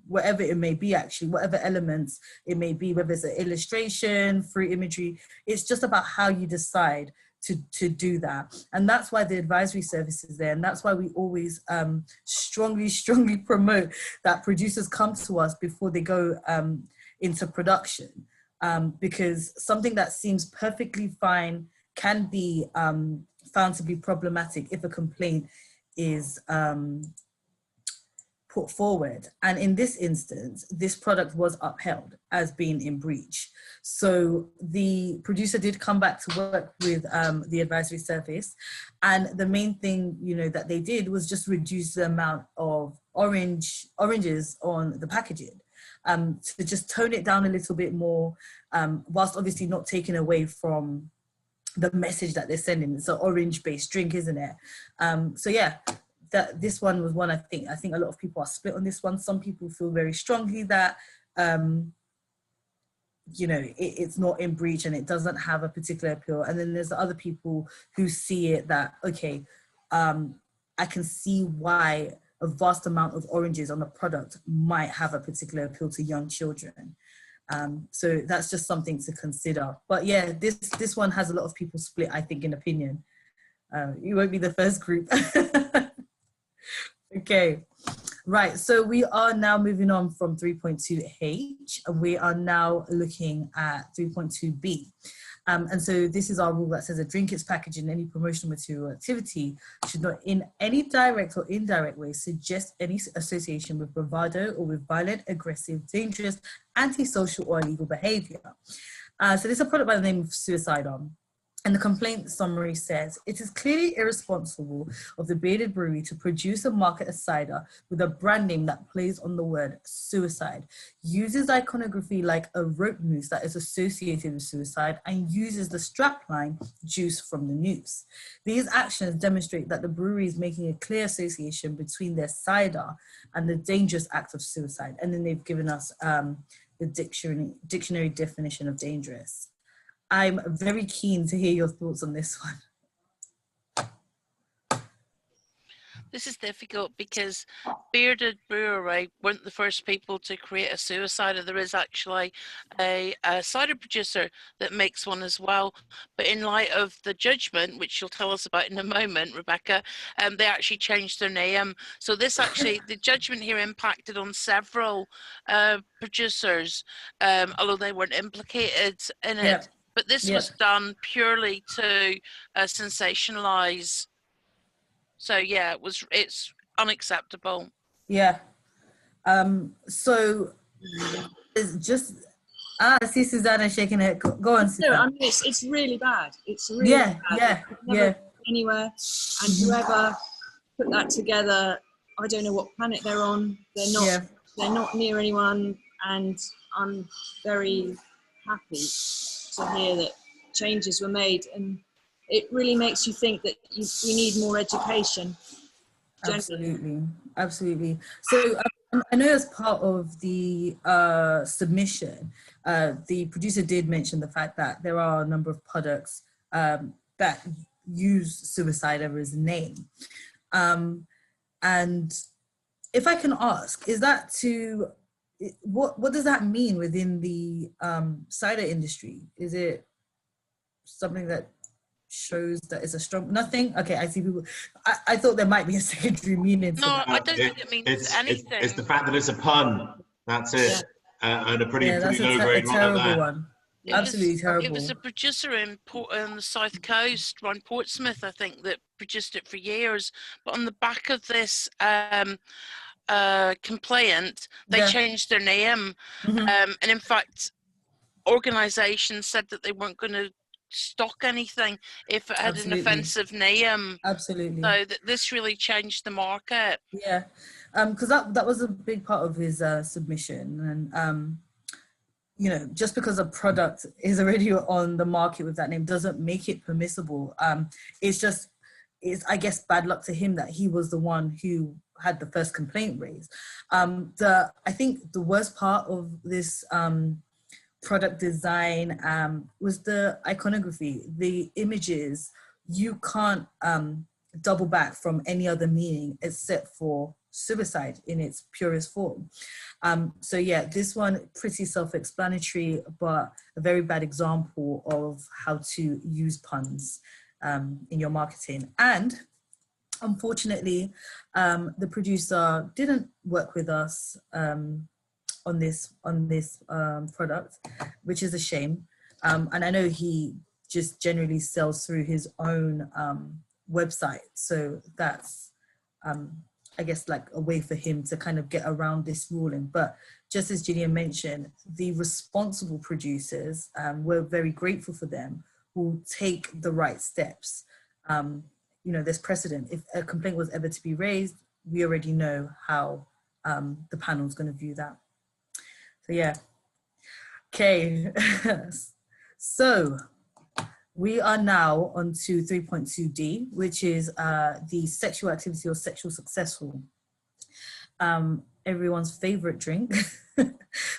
whatever it may be, actually, whatever elements it may be, whether it's an illustration, fruit imagery, it's just about how you decide to do that. And that's why the advisory service is there. And that's why we always strongly promote that producers come to us before they go into production. Because something that seems perfectly fine can be found to be problematic if a complaint is put forward. And in this instance, this product was upheld as being in breach. So the producer did come back to work with the advisory service. And the main thing, you know, that they did was just reduce the amount of oranges on the packaging, to just tone it down a little bit more, whilst obviously not taking away from the message that they're sending. It's an orange-based drink, isn't it? So yeah, this one was one, I think a lot of people are split on this one. Some people feel very strongly that, you know, it's not in breach and it doesn't have a particular appeal. And then there's other people who see it that, okay, I can see why a vast amount of oranges on a product might have a particular appeal to young children. So that's just something to consider. But yeah, this one has a lot of people split, I think, in opinion. You won't be the first group. Okay, right. So we are now moving on from 3.2H, and we are now looking at 3.2B. And so this is our rule that says a drink, its packaging, any promotional material or activity should not in any direct or indirect way suggest any association with bravado or with violent, aggressive, dangerous, antisocial or illegal behavior. So this is a product by the name of Suicide On. And the complaint summary says, it is clearly irresponsible of the Bearded Brewery to produce and market a cider with a brand name that plays on the word suicide, uses iconography like a rope noose that is associated with suicide, and uses the strapline juice from the noose. These actions demonstrate that the brewery is making a clear association between their cider and the dangerous act of suicide. And then they've given us the dictionary definition of dangerous. I'm very keen to hear your thoughts on this one. This is difficult because Bearded Brewery weren't the first people to create a suicider. There is actually a cider producer that makes one as well. But in light of the judgment, which you'll tell us about in a moment, Rebecca, they actually changed their name. So this actually, the judgment here impacted on several producers, although they weren't implicated in it. Yeah. But this was done purely to sensationalize. So yeah, it's unacceptable. Yeah. So it's just I see Susanna shaking her. Go on, Susanna. No, I mean it's really bad. It's really bad. Yeah. Anywhere, and whoever put that together, I don't know what planet they're on. They're not near anyone, and I'm very happy to hear that changes were made, and it really makes you think that we need more education. Generally. Absolutely. So I know as part of the submission, the producer did mention the fact that there are a number of products that use suicide as a name. And if I can ask, is that what does that mean within the cider industry? Is it something that shows that it's a strong nothing? Okay, I see people. I thought there might be a secondary meaning to that. I don't think it means anything. It's the fact that it's a pun. That's it. And a pretty low grade one like that. Absolutely terrible. It was a producer on the South Coast, around Portsmouth, I think, that produced it for years. But on the back of this complaint, they changed their name. And in fact, organisations said that they weren't going to stock anything if it had an offensive name. Absolutely. So this really changed the market. Yeah, because that was a big part of his submission. And you know, just because a product is already on the market with that name doesn't make it permissible. It's I guess bad luck to him that he was the one who had the first complaint raised. I think the worst part of this product design was the iconography, the images. You can't double back from any other meaning except for suicide in its purest form. So yeah, this one pretty self-explanatory, but a very bad example of how to use puns in your marketing. And unfortunately, the producer didn't work with us on this product, which is a shame. And I know he just generally sells through his own website, so that's I guess, like a way for him to kind of get around this ruling. But just as Gillian mentioned, the responsible producers, we're very grateful for them, will take the right steps. You know, there's precedent. If a complaint was ever to be raised, we already know how the panel's going to view that. So yeah. Okay. So we are now on to 3.2D, which is the sexual activity or sexual successful. Everyone's favorite drink.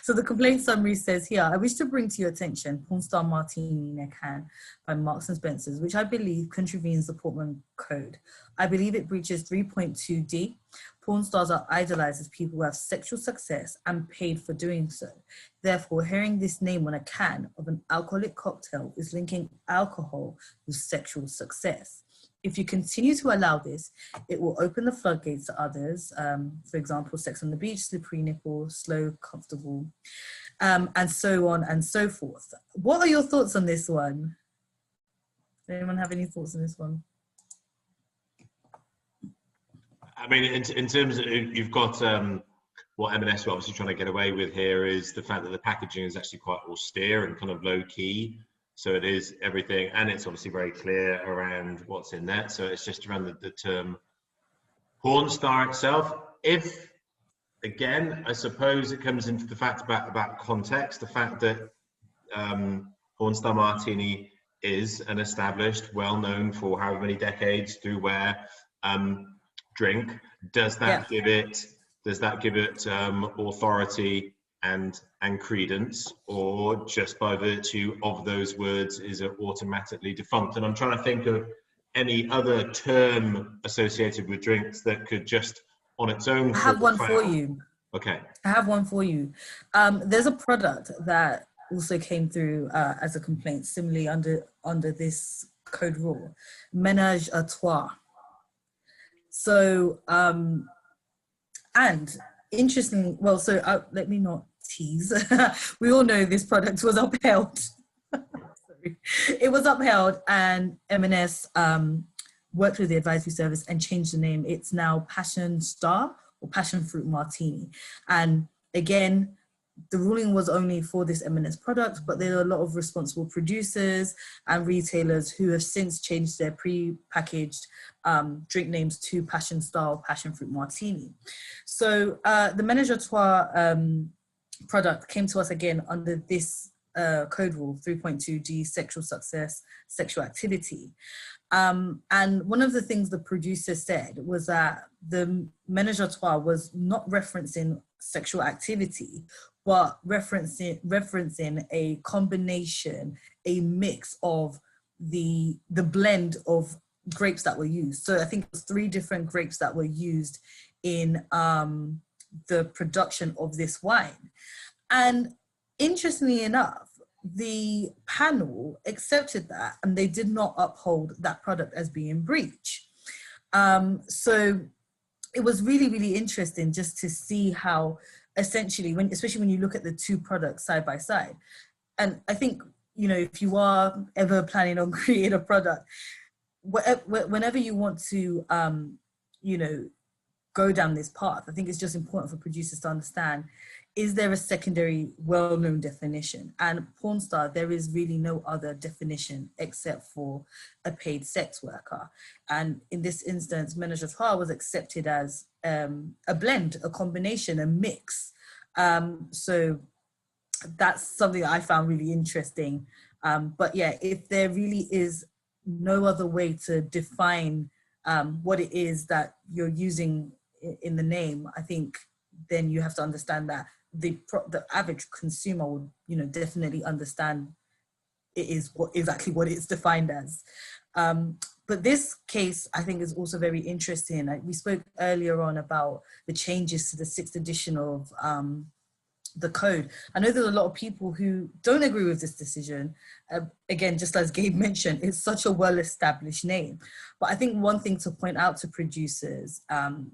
So the complaint summary says here, I wish to bring to your attention Porn Star Martini in a can by Marks and Spencer's, which I believe contravenes the Portman Code. I believe it breaches 3.2D. Porn stars are idolized as people who have sexual success and paid for doing so. Therefore, hearing this name on a can of an alcoholic cocktail is linking alcohol with sexual success. If you continue to allow this, it will open the floodgates to others. For example, sex on the beach, slippery nipple, slow, comfortable, and so on and so forth. What are your thoughts on this one? Does anyone have any thoughts on this one? I mean, in terms of, you've got what M&S are obviously trying to get away with here is the fact that the packaging is actually quite austere and kind of low key. So it is everything, and it's obviously very clear around what's in there. So it's just around the term porn star itself. If, again, I suppose it comes into the fact about context, the fact that Porn Star Martini is an established, well-known for however many decades through where drink. Does that give it authority and credence, or just by virtue of those words is it automatically defunct? And I'm trying to think of any other term associated with drinks that could just on its own. I have one for you. Okay. I have one for you. There's a product that also came through as a complaint, similarly under this code rule, ménage à trois. So, and interestingly, well, so let me not tease. We all know this product was upheld. Sorry. It was upheld, and M&S worked with the advisory service and changed the name. It's now Passion Star or Passion Fruit Martini. And again, the ruling was only for this M&S product, but there are a lot of responsible producers and retailers who have since changed their pre-packaged drink names to Passion Star or Passion Fruit Martini. So the Ménage à Trois product came to us again under this code rule 3.2D, sexual success, sexual activity. And one of the things the producer said was that the Ménage à Trois was not referencing sexual activity, but referencing a combination, a mix of the blend of grapes that were used. So I think it was 3 different grapes that were used in the production of this wine. And interestingly enough, the panel accepted that and they did not uphold that product as being breach. So it was really, really interesting just to see how essentially, especially when you look at the 2 products side by side. And I think, you know, if you are ever planning on creating a product, whenever you want to, you know, go down this path, I think it's just important for producers to understand, is there a secondary well-known definition? And porn star, there is really no other definition except for a paid sex worker. And in this instance, Ménage à Trois was accepted as a blend, a combination, a mix. So that's something that I found really interesting. But yeah, if there really is no other way to define what it is that you're using in the name, I think then you have to understand that the average consumer would, you know, definitely understand it is exactly what it's defined as. But this case, I think, is also very interesting. We spoke earlier on about the changes to the 6th edition of the code. I know there's a lot of people who don't agree with this decision. Again, just as Gabe mentioned, it's such a well-established name. But I think one thing to point out to producers,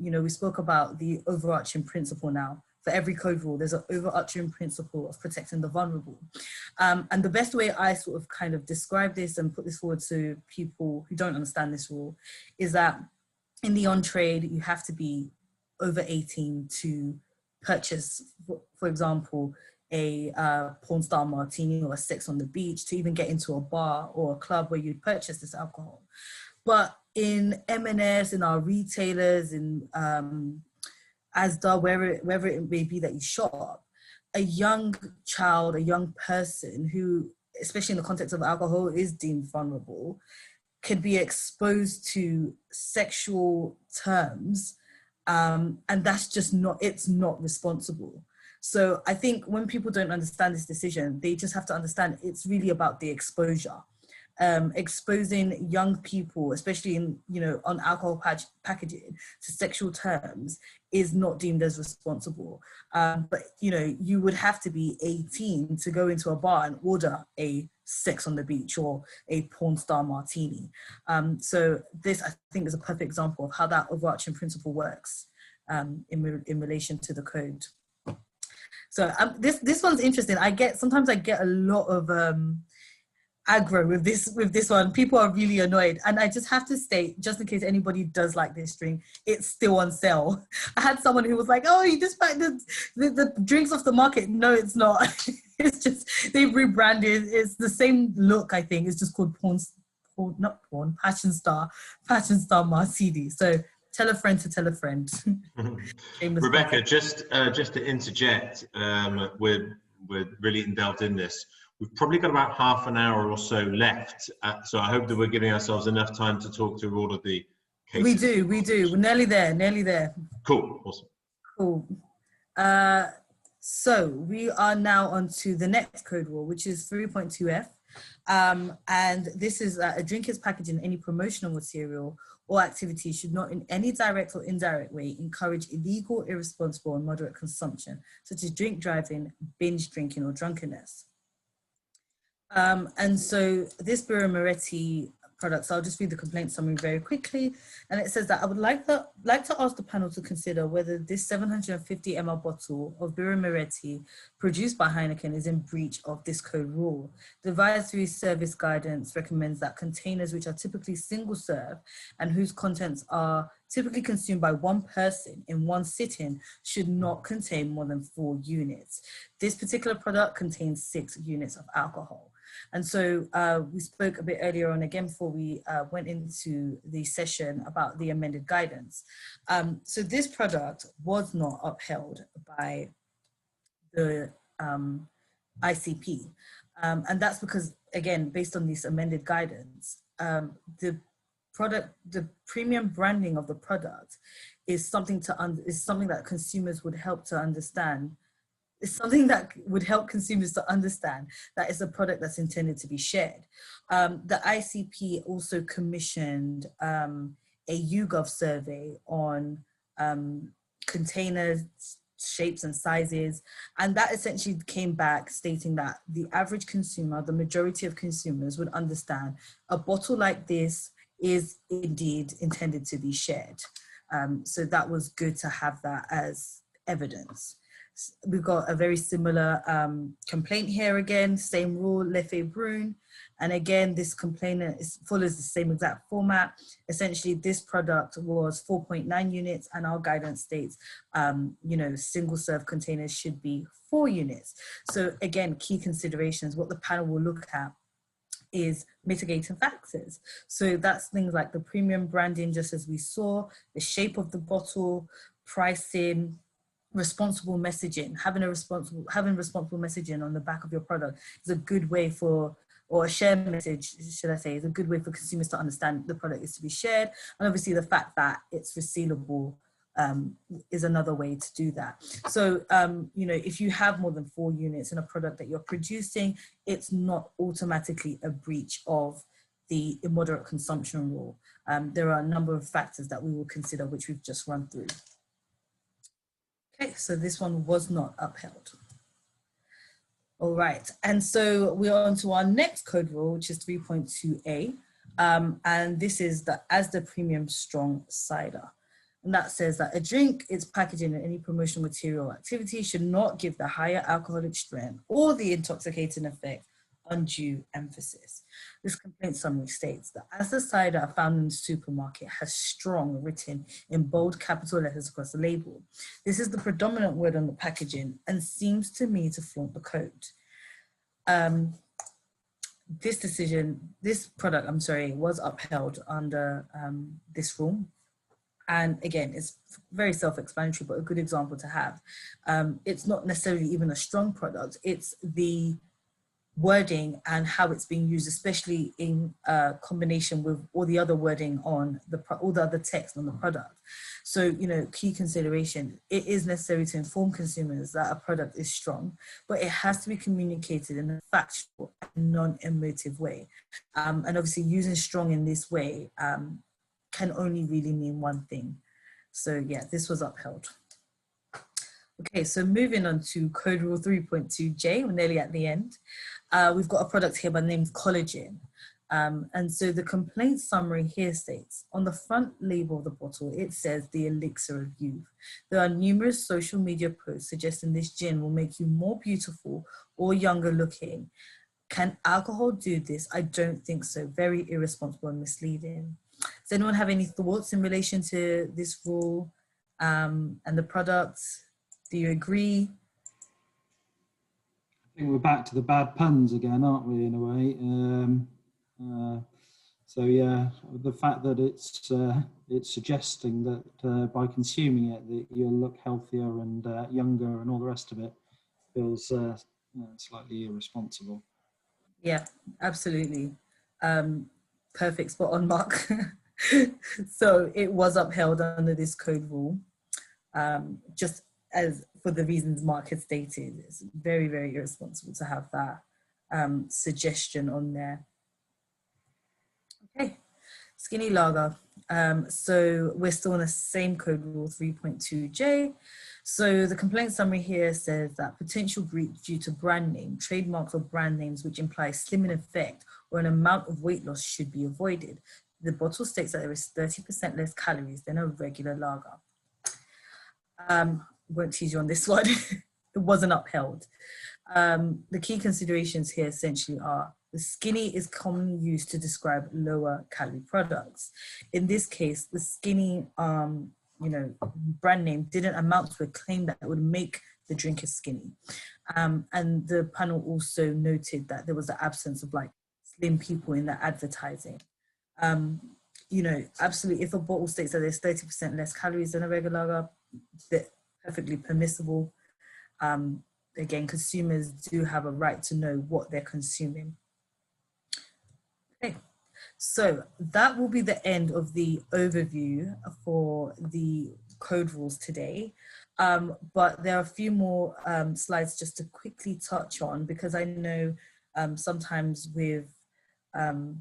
you know, we spoke about the overarching principle now. For every code rule, there's an overarching principle of protecting the vulnerable. And the best way I sort of kind of describe this and put this forward to people who don't understand this rule is that in the on-trade, you have to be over 18 to purchase, for example, a porn star martini or a sex on the beach, to even get into a bar or a club where you'd purchase this alcohol. But in M&S, in our retailers, in Asda, wherever it may be that you shop, a young child, a young person who, especially in the context of alcohol, is deemed vulnerable, could be exposed to sexual terms, and that's just not, it's not responsible. So I think when people don't understand this decision, they just have to understand it's really about the exposure. Exposing young people, especially in, you know, on alcohol packaging, to sexual terms is not deemed as responsible. But, you know, you would have to be 18 to go into a bar and order a sex on the beach or a porn star martini. So this, I think, is a perfect example of how that overarching principle works in relation to the code. So this one's interesting. Sometimes I get a lot of aggro with this one. People are really annoyed, and I just have to state, just in case anybody does like this drink, it's still on sale. I had someone who was like, "Oh, you just backed the drinks off the market." No, it's not. It's just they've rebranded. It's the same look. I think it's just called Passion Star Martini. So tell a friend to tell a friend. Rebecca, just to interject, we're really delved in this. We've probably got about half an hour or so left, so I hope that we're giving ourselves enough time to talk through all of the cases. We do. We're nearly there. Cool, awesome. Cool. So we are now on to the next code rule, which is 3.2F. And this is a drink is packaged in any promotional material or activity should not in any direct or indirect way encourage illegal, irresponsible, and moderate consumption, such as drink driving, binge drinking, or drunkenness. And so this Birra Moretti product, so I'll just read the complaint summary very quickly. And it says that I would like to ask the panel to consider whether this 750 ml bottle of Birra Moretti produced by Heineken is in breach of this code rule. The advisory service guidance recommends that containers which are typically single serve and whose contents are typically consumed by one person in one sitting should not contain more than 4 units. This particular product contains 6 units of alcohol. And so we spoke a bit earlier on, again, before we went into the session, about the amended guidance. So this product was not upheld by the ICP. And that's because, again, based on this amended guidance, the premium branding of the product is something that consumers would help to understand. It's something that would help consumers to understand that it's a product that's intended to be shared. The ICP also commissioned a YouGov survey on containers, shapes and sizes, and that essentially came back stating that the average consumer, the majority of consumers, would understand a bottle like this is indeed intended to be shared. So that was good to have that as evidence. We've got a very similar complaint here again, same rule, Lefebvre. And again, this complainant follows the same exact format. Essentially, this product was 4.9 units, and our guidance states, single serve containers should be 4 units. So again, key considerations, what the panel will look at is mitigating factors. So that's things like the premium branding, just as we saw, the shape of the bottle, pricing, responsible messaging. Having responsible messaging on the back of your product is a good way for, or a shared message, should I say, is a good way for consumers to understand the product is to be shared. And obviously the fact that it's resealable is another way to do that. So, if you have more than 4 units in a product that you're producing, it's not automatically a breach of the immoderate consumption rule. There are a number of factors that we will consider, which we've just run through. Okay, so this one was not upheld. All right, and so we're on to our next code rule, which is 3.2a, and this is the Asda Premium Strong Cider. And that says that a drink, its packaging, and any promotional material or activity should not give the higher alcoholic strength or the intoxicating effect undue emphasis. This complaint summary states that as the cider found in the supermarket has strong written in bold capital letters across the label, this is the predominant word on the packaging and seems to me to flaunt the code. This product, was upheld under this rule. And again, it's very self-explanatory, but a good example to have. It's not necessarily even a strong product, it's the wording and how it's being used, especially in combination with all the other wording on all the other text on the product. So, key consideration, it is necessary to inform consumers that a product is strong, but it has to be communicated in a factual and non-emotive way. And obviously using strong in this way can only really mean one thing. So yeah, this was upheld. Okay, so moving on to Code Rule 3.2J, we're nearly at the end. We've got a product here by the name of collagen. And so the complaint summary here states, on the front label of the bottle, it says the elixir of youth. There are numerous social media posts suggesting this gin will make you more beautiful or younger looking. Can alcohol do this? I don't think so. Very irresponsible and misleading. Does anyone have any thoughts in relation to this rule and the products? Do you agree? I think we're back to the bad puns again, aren't we, in a way? So yeah, the fact that it's suggesting that by consuming it that you'll look healthier and younger and all the rest of it feels slightly irresponsible. Yeah, absolutely. Perfect, spot on, Mark. So it was upheld under this code rule, just as for the reasons Mark had stated. It's very, very irresponsible to have that suggestion on there. Okay, skinny lager. So we're still in the same code rule 3.2J. So the complaint summary here says that potential breach due to brand name, trademarks or brand names which imply slimming effect or an amount of weight loss should be avoided. The bottle states that there is 30% less calories than a regular lager. Won't tease you on this one. It wasn't upheld. The key considerations here essentially are the skinny is commonly used to describe lower calorie products. In this case, the skinny brand name didn't amount to a claim that would make the drinker skinny. And the panel also noted that there was the absence of like slim people in the advertising. Absolutely, if a bottle states that there's 30% less calories than a regular lager, they're perfectly permissible. Again, consumers do have a right to know what they're consuming. Okay, so that will be the end of the overview for the code rules today. But there are a few more slides just to quickly touch on, because I know sometimes with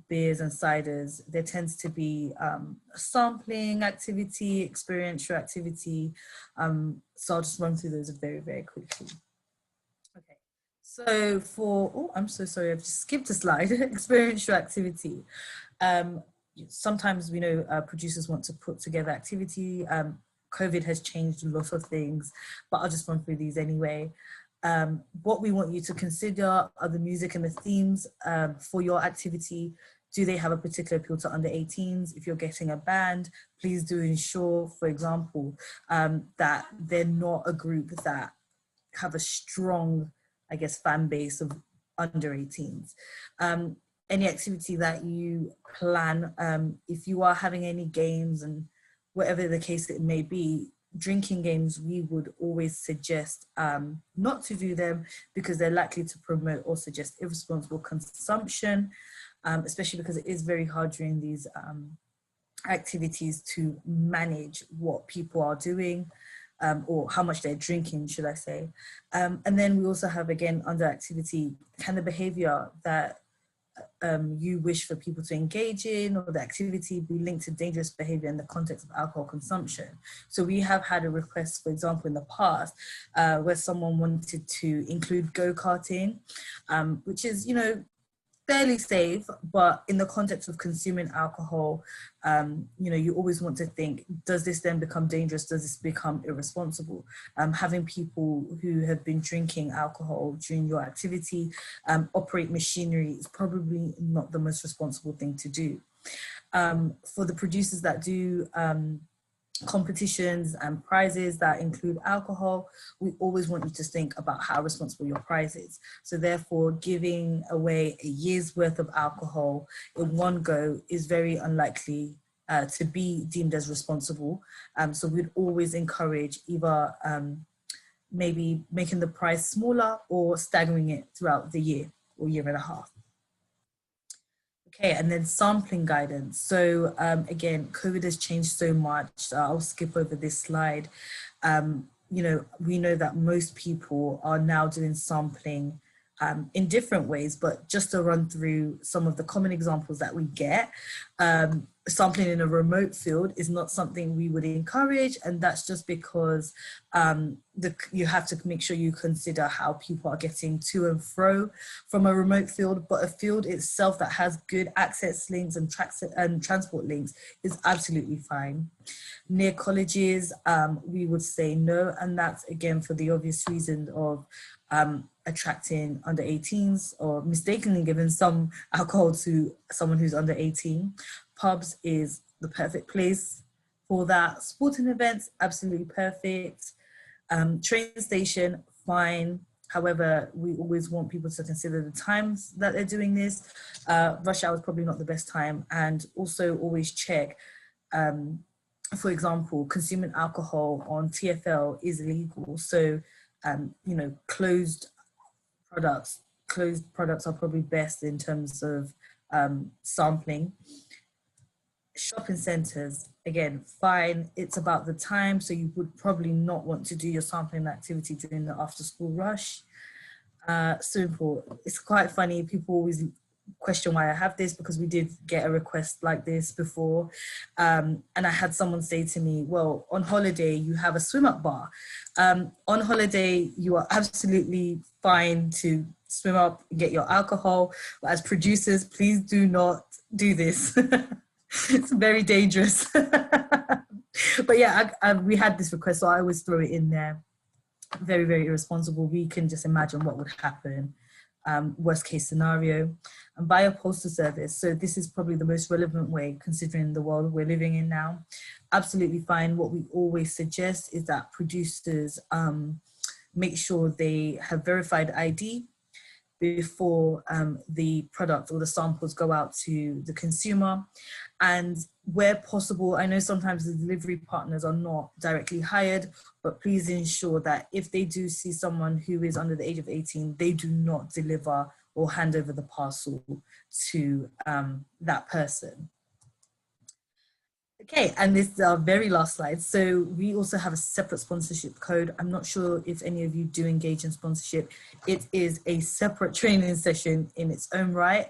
beers and ciders, there tends to be a sampling activity, experiential activity. So I'll just run through those very, very quickly. Okay, so for, I'm so sorry, I've just skipped a slide. Experiential activity. Sometimes we know producers want to put together activity. COVID has changed a lot of things, but I'll just run through these anyway. What we want you to consider are the music and the themes for your activity. Do they have a particular appeal to under 18s? If you're getting a band, please do ensure, for example, that they're not a group that have a strong, fan base of under 18s. Any activity that you plan, if you are having any games and whatever the case it may be, drinking games, we would always suggest not to do them because they're likely to promote or suggest irresponsible consumption, especially because it is very hard during these activities to manage what people are doing or how much they're drinking, should I say. And then we also have, again, under activity, can the behavior that you wish for people to engage in or the activity be linked to dangerous behavior in the context of alcohol consumption. So we have had a request, for example, in the past where someone wanted to include go-karting, which is, fairly safe, but in the context of consuming alcohol, you know, you always want to think, does this then become dangerous? Does this become irresponsible? Having people who have been drinking alcohol during your activity operate machinery is probably not the most responsible thing to do. For the producers that do competitions and prizes that include alcohol, we always want you to think about how responsible your prize is. So therefore, giving away a year's worth of alcohol in one go is very unlikely to be deemed as responsible. So we'd always encourage either maybe making the prize smaller or staggering it throughout the year or year and a half. Okay, and then sampling guidance. So again, COVID has changed so much. I'll skip over this slide. You know, we know that most people are now doing sampling in different ways, but just to run through some of the common examples that we get, sampling in a remote field is not something we would encourage, and that's just because you have to make sure you consider how people are getting to and fro from a remote field, but a field itself that has good access links and transport links is absolutely fine. Near colleges, we would say no, and that's again for the obvious reason of attracting under 18s or mistakenly giving some alcohol to someone who's under 18. Pubs is the perfect place for that. Sporting events, absolutely perfect. Train station, fine. However, we always want people to consider the times that they're doing this. Rush hour is probably not the best time. And also always check, for example, consuming alcohol on TfL is illegal. So, you know, closed products are probably best in terms of sampling. Shopping centres, again, fine. It's about the time, so you would probably not want to do your sampling activity during the after-school rush. Simple. It's quite funny. People always question why I have this, because we did get a request like this before. And I had someone say to me, well, on holiday, you have a swim-up bar. On holiday, you are absolutely fine to swim up and get your alcohol. But as producers, please do not do this. It's very dangerous. But yeah, we had this request, so I always throw it in there. Very, very irresponsible. We can just imagine what would happen. Worst case scenario. And buy a postal service. So this is probably the most relevant way considering the world we're living in now. Absolutely fine. What we always suggest is that producers make sure they have verified ID before the product or the samples go out to the consumer. And where possible, I know sometimes the delivery partners are not directly hired, but please ensure that if they do see someone who is under the age of 18, they do not deliver or hand over the parcel to that person. Okay, and this is our very last slide. So we also have a separate sponsorship code. I'm not sure if any of you do engage in sponsorship. It is a separate training session in its own right.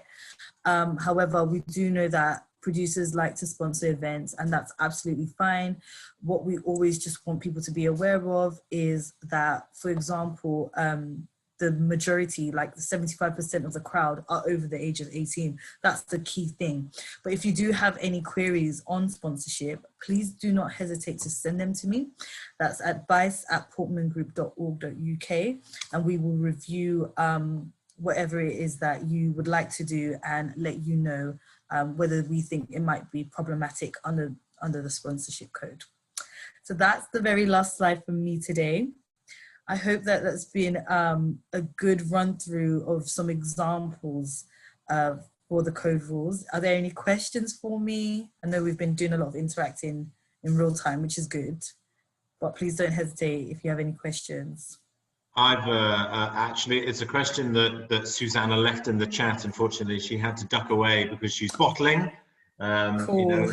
However, we do know that producers like to sponsor events, and that's absolutely fine. What we always just want people to be aware of is that, for example, the majority, like the 75% of the crowd, are over the age of 18. That's the key thing. But if you do have any queries on sponsorship, please do not hesitate to send them to me. That's advice@portmangroup.org.uk, and we will review whatever it is that you would like to do and let you know whether we think it might be problematic under the sponsorship code. So that's the very last slide from me today. I hope that that's been a good run through of some examples for the code rules. Are there any questions for me? I know we've been doing a lot of interacting in real time, which is good, but please don't hesitate if you have any questions. I've actually, it's a question that Susanna left in the chat. Unfortunately, she had to duck away because she's bottling. Cool. You know,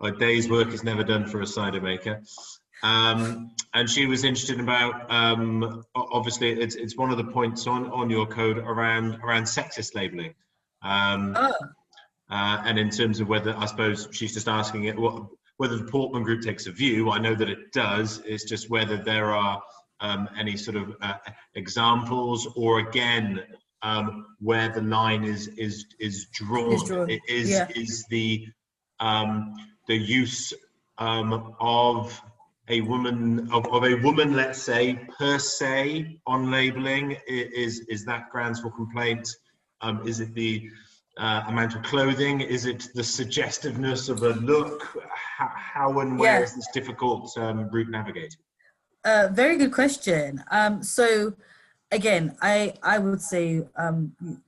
a day's work is never done for a cider maker. And she was interested about, obviously, it's one of the points on your code around sexist labeling. And in terms of whether, I suppose she's just asking it, whether the Portman Group takes a view. I know that it does. It's just whether there are any sort of examples, or again, where the line is drawn. Is the use of a woman, let's say, per se on labeling, is that grounds for complaint? Is it the amount of clothing? Is it the suggestiveness of a look? How and where is this difficult route navigated? Very good question. So again, I would say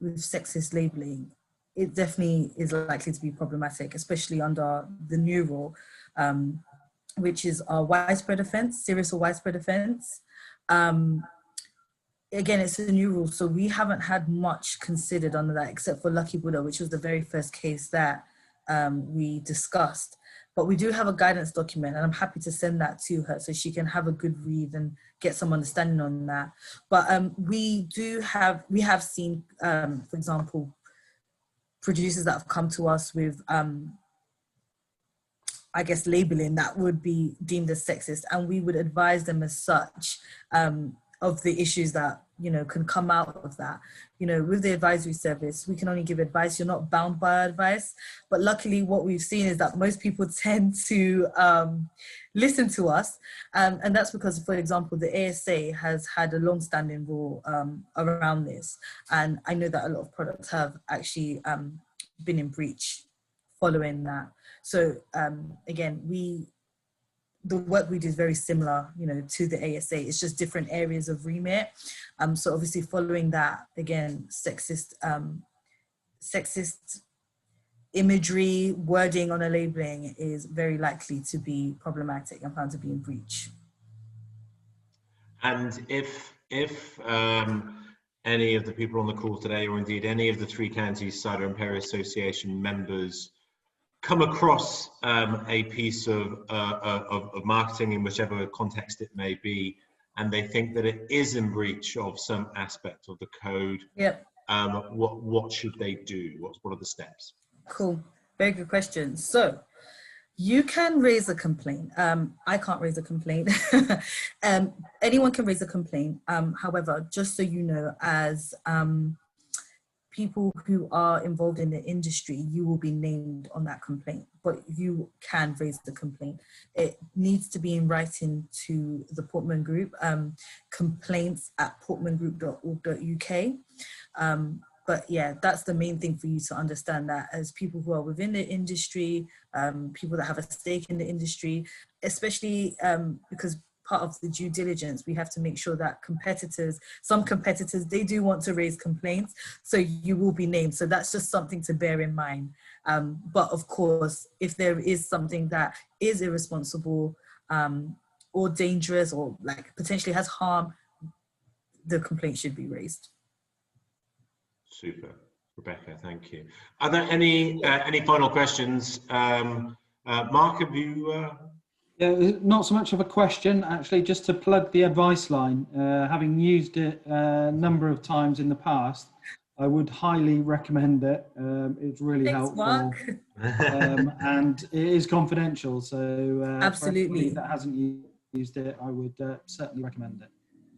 with sexist labeling, it definitely is likely to be problematic, especially under the new rule, which is our widespread offence, serious or widespread offence. Again, it's a new rule, so we haven't had much considered under that, except for Lucky Buddha, which was the very first case that we discussed. But we do have a guidance document, and I'm happy to send that to her so she can have a good read and get some understanding on that. But we have seen, for example, producers that have come to us with, I guess, labeling that would be deemed as sexist, and we would advise them as such of the issues that, you know, can come out of that. You know, with the advisory service, we can only give advice. You're not bound by our advice. But luckily, what we've seen is that most people tend to listen to us. And that's because, for example, the ASA has had a long-standing rule around this. And I know that a lot of products have actually been in breach following that. So again, the work we do is very similar, you know, to the ASA. It's just different areas of remit. So obviously following that, again, sexist imagery, wording on a labeling is very likely to be problematic and found to be in breach. And if any of the people on the call today, or indeed any of the Three Counties Cider and Perry Association members, come across a piece of marketing in whichever context it may be, and they think that it is in breach of some aspect of the code, what should they do? What are the steps? Cool, very good question. So you can raise a complaint. I can't raise a complaint. Anyone can raise a complaint. However, just so you know, as people who are involved in the industry, you will be named on that complaint, but you can raise the complaint. It needs to be in writing to the Portman Group, complaints@portmangroup.org.uk. But yeah, that's the main thing for you to understand, that as people who are within the industry, people that have a stake in the industry, especially because part of the due diligence, we have to make sure that some competitors, they do want to raise complaints, so you will be named. So that's just something to bear in mind. But of course, if there is something that is irresponsible or dangerous or like potentially has harm, the complaint should be raised. Super, Rebecca, thank you. Are there any final questions? Mark, have you? Yeah, not so much of a question, actually, just to plug the advice line. Having used it a number of times in the past, I would highly recommend it. It's really helpful. Mark. And it is confidential, so absolutely, for anybody that hasn't used it, I would certainly recommend it.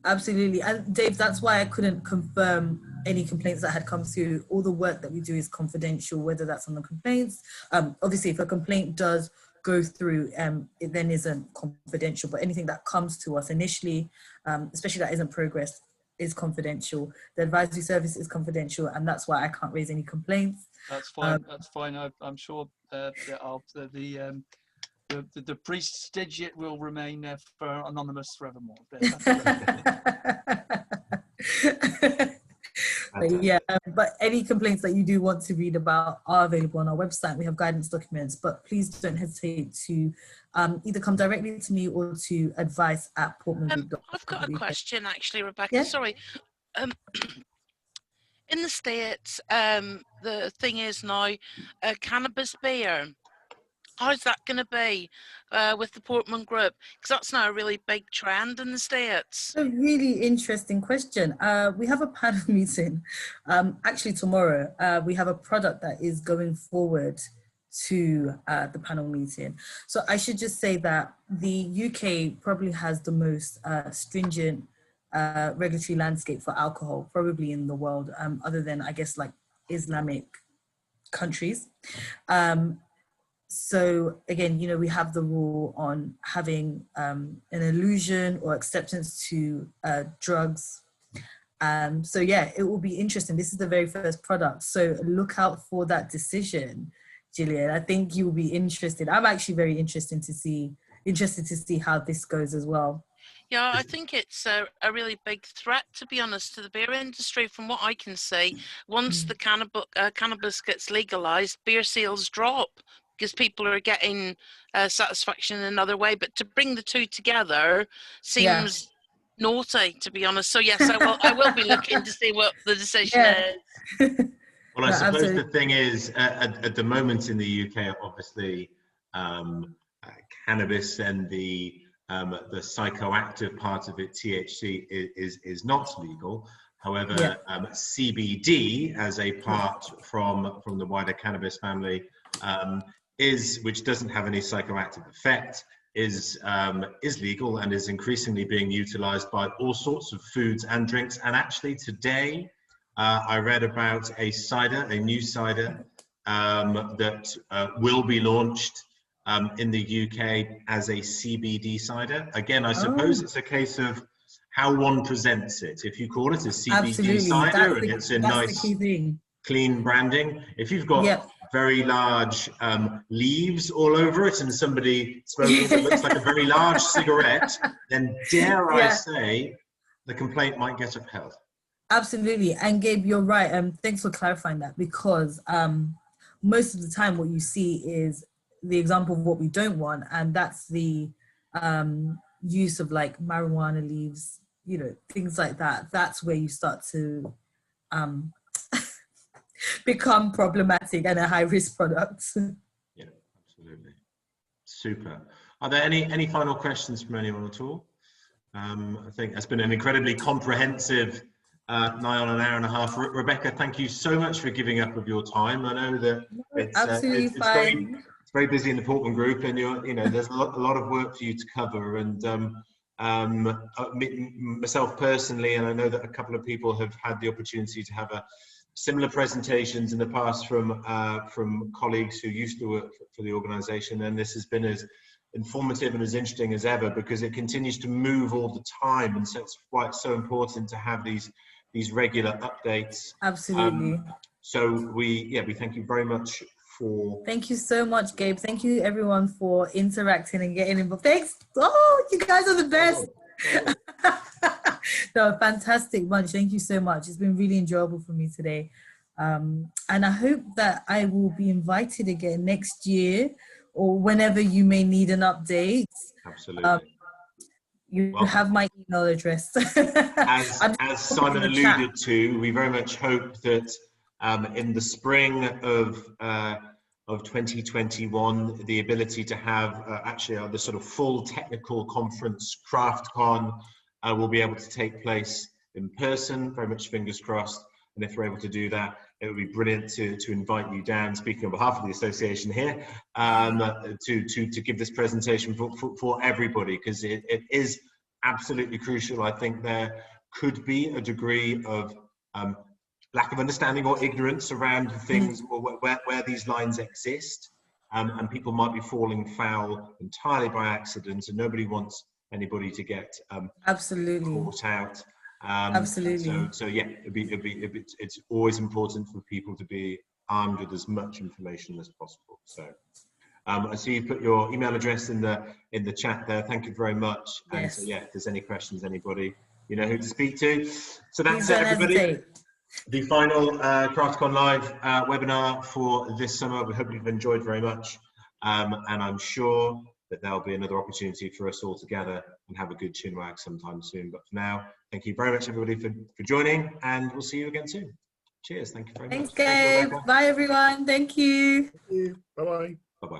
Absolutely. And Dave, that's why I couldn't confirm any complaints that had come through. All the work that we do is confidential, whether that's on the complaints. Obviously, if a complaint does go through, it then isn't confidential, but anything that comes to us initially, especially that isn't progressed, is confidential. The advisory service is confidential, and that's why I can't raise any complaints. That's fine. That's fine. I'm sure the prestigiate will remain for anonymous forevermore. But any complaints that you do want to read about are available on our website. We have guidance documents, but please don't hesitate to either come directly to me or to advice@portmangroup.org. I've got a question, actually, Rebecca. Yeah? Sorry. In the States, the thing is now cannabis beer. How's that going to be with the Portman Group? Because that's now a really big trend in the States. A really interesting question. We have a panel meeting actually tomorrow. We have a product that is going forward to the panel meeting. So I should just say that the UK probably has the most stringent regulatory landscape for alcohol, probably in the world, other than, I guess, like Islamic countries. So again, you know, we have the rule on having an illusion or acceptance to drugs. So yeah, it will be interesting. This is the very first product. So look out for that decision, Gillian. I think you will be interested. I'm actually very interested to see how this goes as well. Yeah, I think it's a really big threat, to be honest, to the beer industry. From what I can see, once the cannabis gets legalized, beer sales drop because people are getting satisfaction in another way. But to bring the two together seems naughty, to be honest. So yes, I will be looking to see what the decision is. Well, I suppose the thing is, at the moment in the UK, obviously, cannabis and the psychoactive part of it, THC, is not legal. However, CBD as a part from the wider cannabis family which doesn't have any psychoactive effect, is legal and is increasingly being utilized by all sorts of foods and drinks. And actually today, I read about a new cider that will be launched in the UK as a CBD cider. Again, I suppose it's a case of how one presents it. If you call it a CBD cider and it's a nice, clean branding, if you've got very large leaves all over it and somebody smoking what looks like a very large cigarette, then dare I say, the complaint might get upheld. Absolutely. And Gabe, you're right. Thanks for clarifying that, because most of the time what you see is the example of what we don't want, and that's the use of like marijuana leaves, you know, things like that. That's where you start to become problematic and a high-risk product. Yeah, absolutely. Super. Are there any final questions from anyone at all? I think that's been an incredibly comprehensive nigh on an hour and a half. Rebecca, thank you so much for giving up of your time. I know that it's very busy in the Portman Group, and there's a lot of work for you to cover. And myself personally, and I know that a couple of people have had the opportunity to have similar presentations in the past from colleagues who used to work for the organisation, and this has been as informative and as interesting as ever, because it continues to move all the time, and so it's why it's so important to have these regular updates. Absolutely. So we thank you very much for. Thank you so much, Gabe. Thank you everyone for interacting and getting involved. Thanks. Oh, you guys are the best. No, fantastic bunch. Thank you so much. It's been really enjoyable for me today. And I hope that I will be invited again next year or whenever you may need an update. Absolutely. You have my email address. as Simon alluded to, we very much hope that in the spring of 2021, the ability to have the sort of full technical conference, CraftCon, will be able to take place in person, very much fingers crossed. And if we're able to do that, it would be brilliant to invite you down, speaking on behalf of the association here, to give this presentation for everybody, because it is absolutely crucial. I think there could be a degree of lack of understanding or ignorance around things or where these lines exist, and people might be falling foul entirely by accident, and nobody wants anybody to get caught out. Absolutely. So yeah, it's always important for people to be armed with as much information as possible. So I see you put your email address in the chat there. Thank you very much. And yes. So yeah, if there's any questions, anybody, you know who to speak to. So that's it, everybody. The final CraftCon Live webinar for this summer. We hope you've enjoyed very much, and I'm sure that there'll be another opportunity for us all to gather and have a good chinwag sometime soon. But for now, thank you very much, everybody, for joining, and we'll see you again soon. Cheers. Thank you very much. Thanks, Gabe. Bye, everyone. Thank you. Bye-bye. Bye-bye.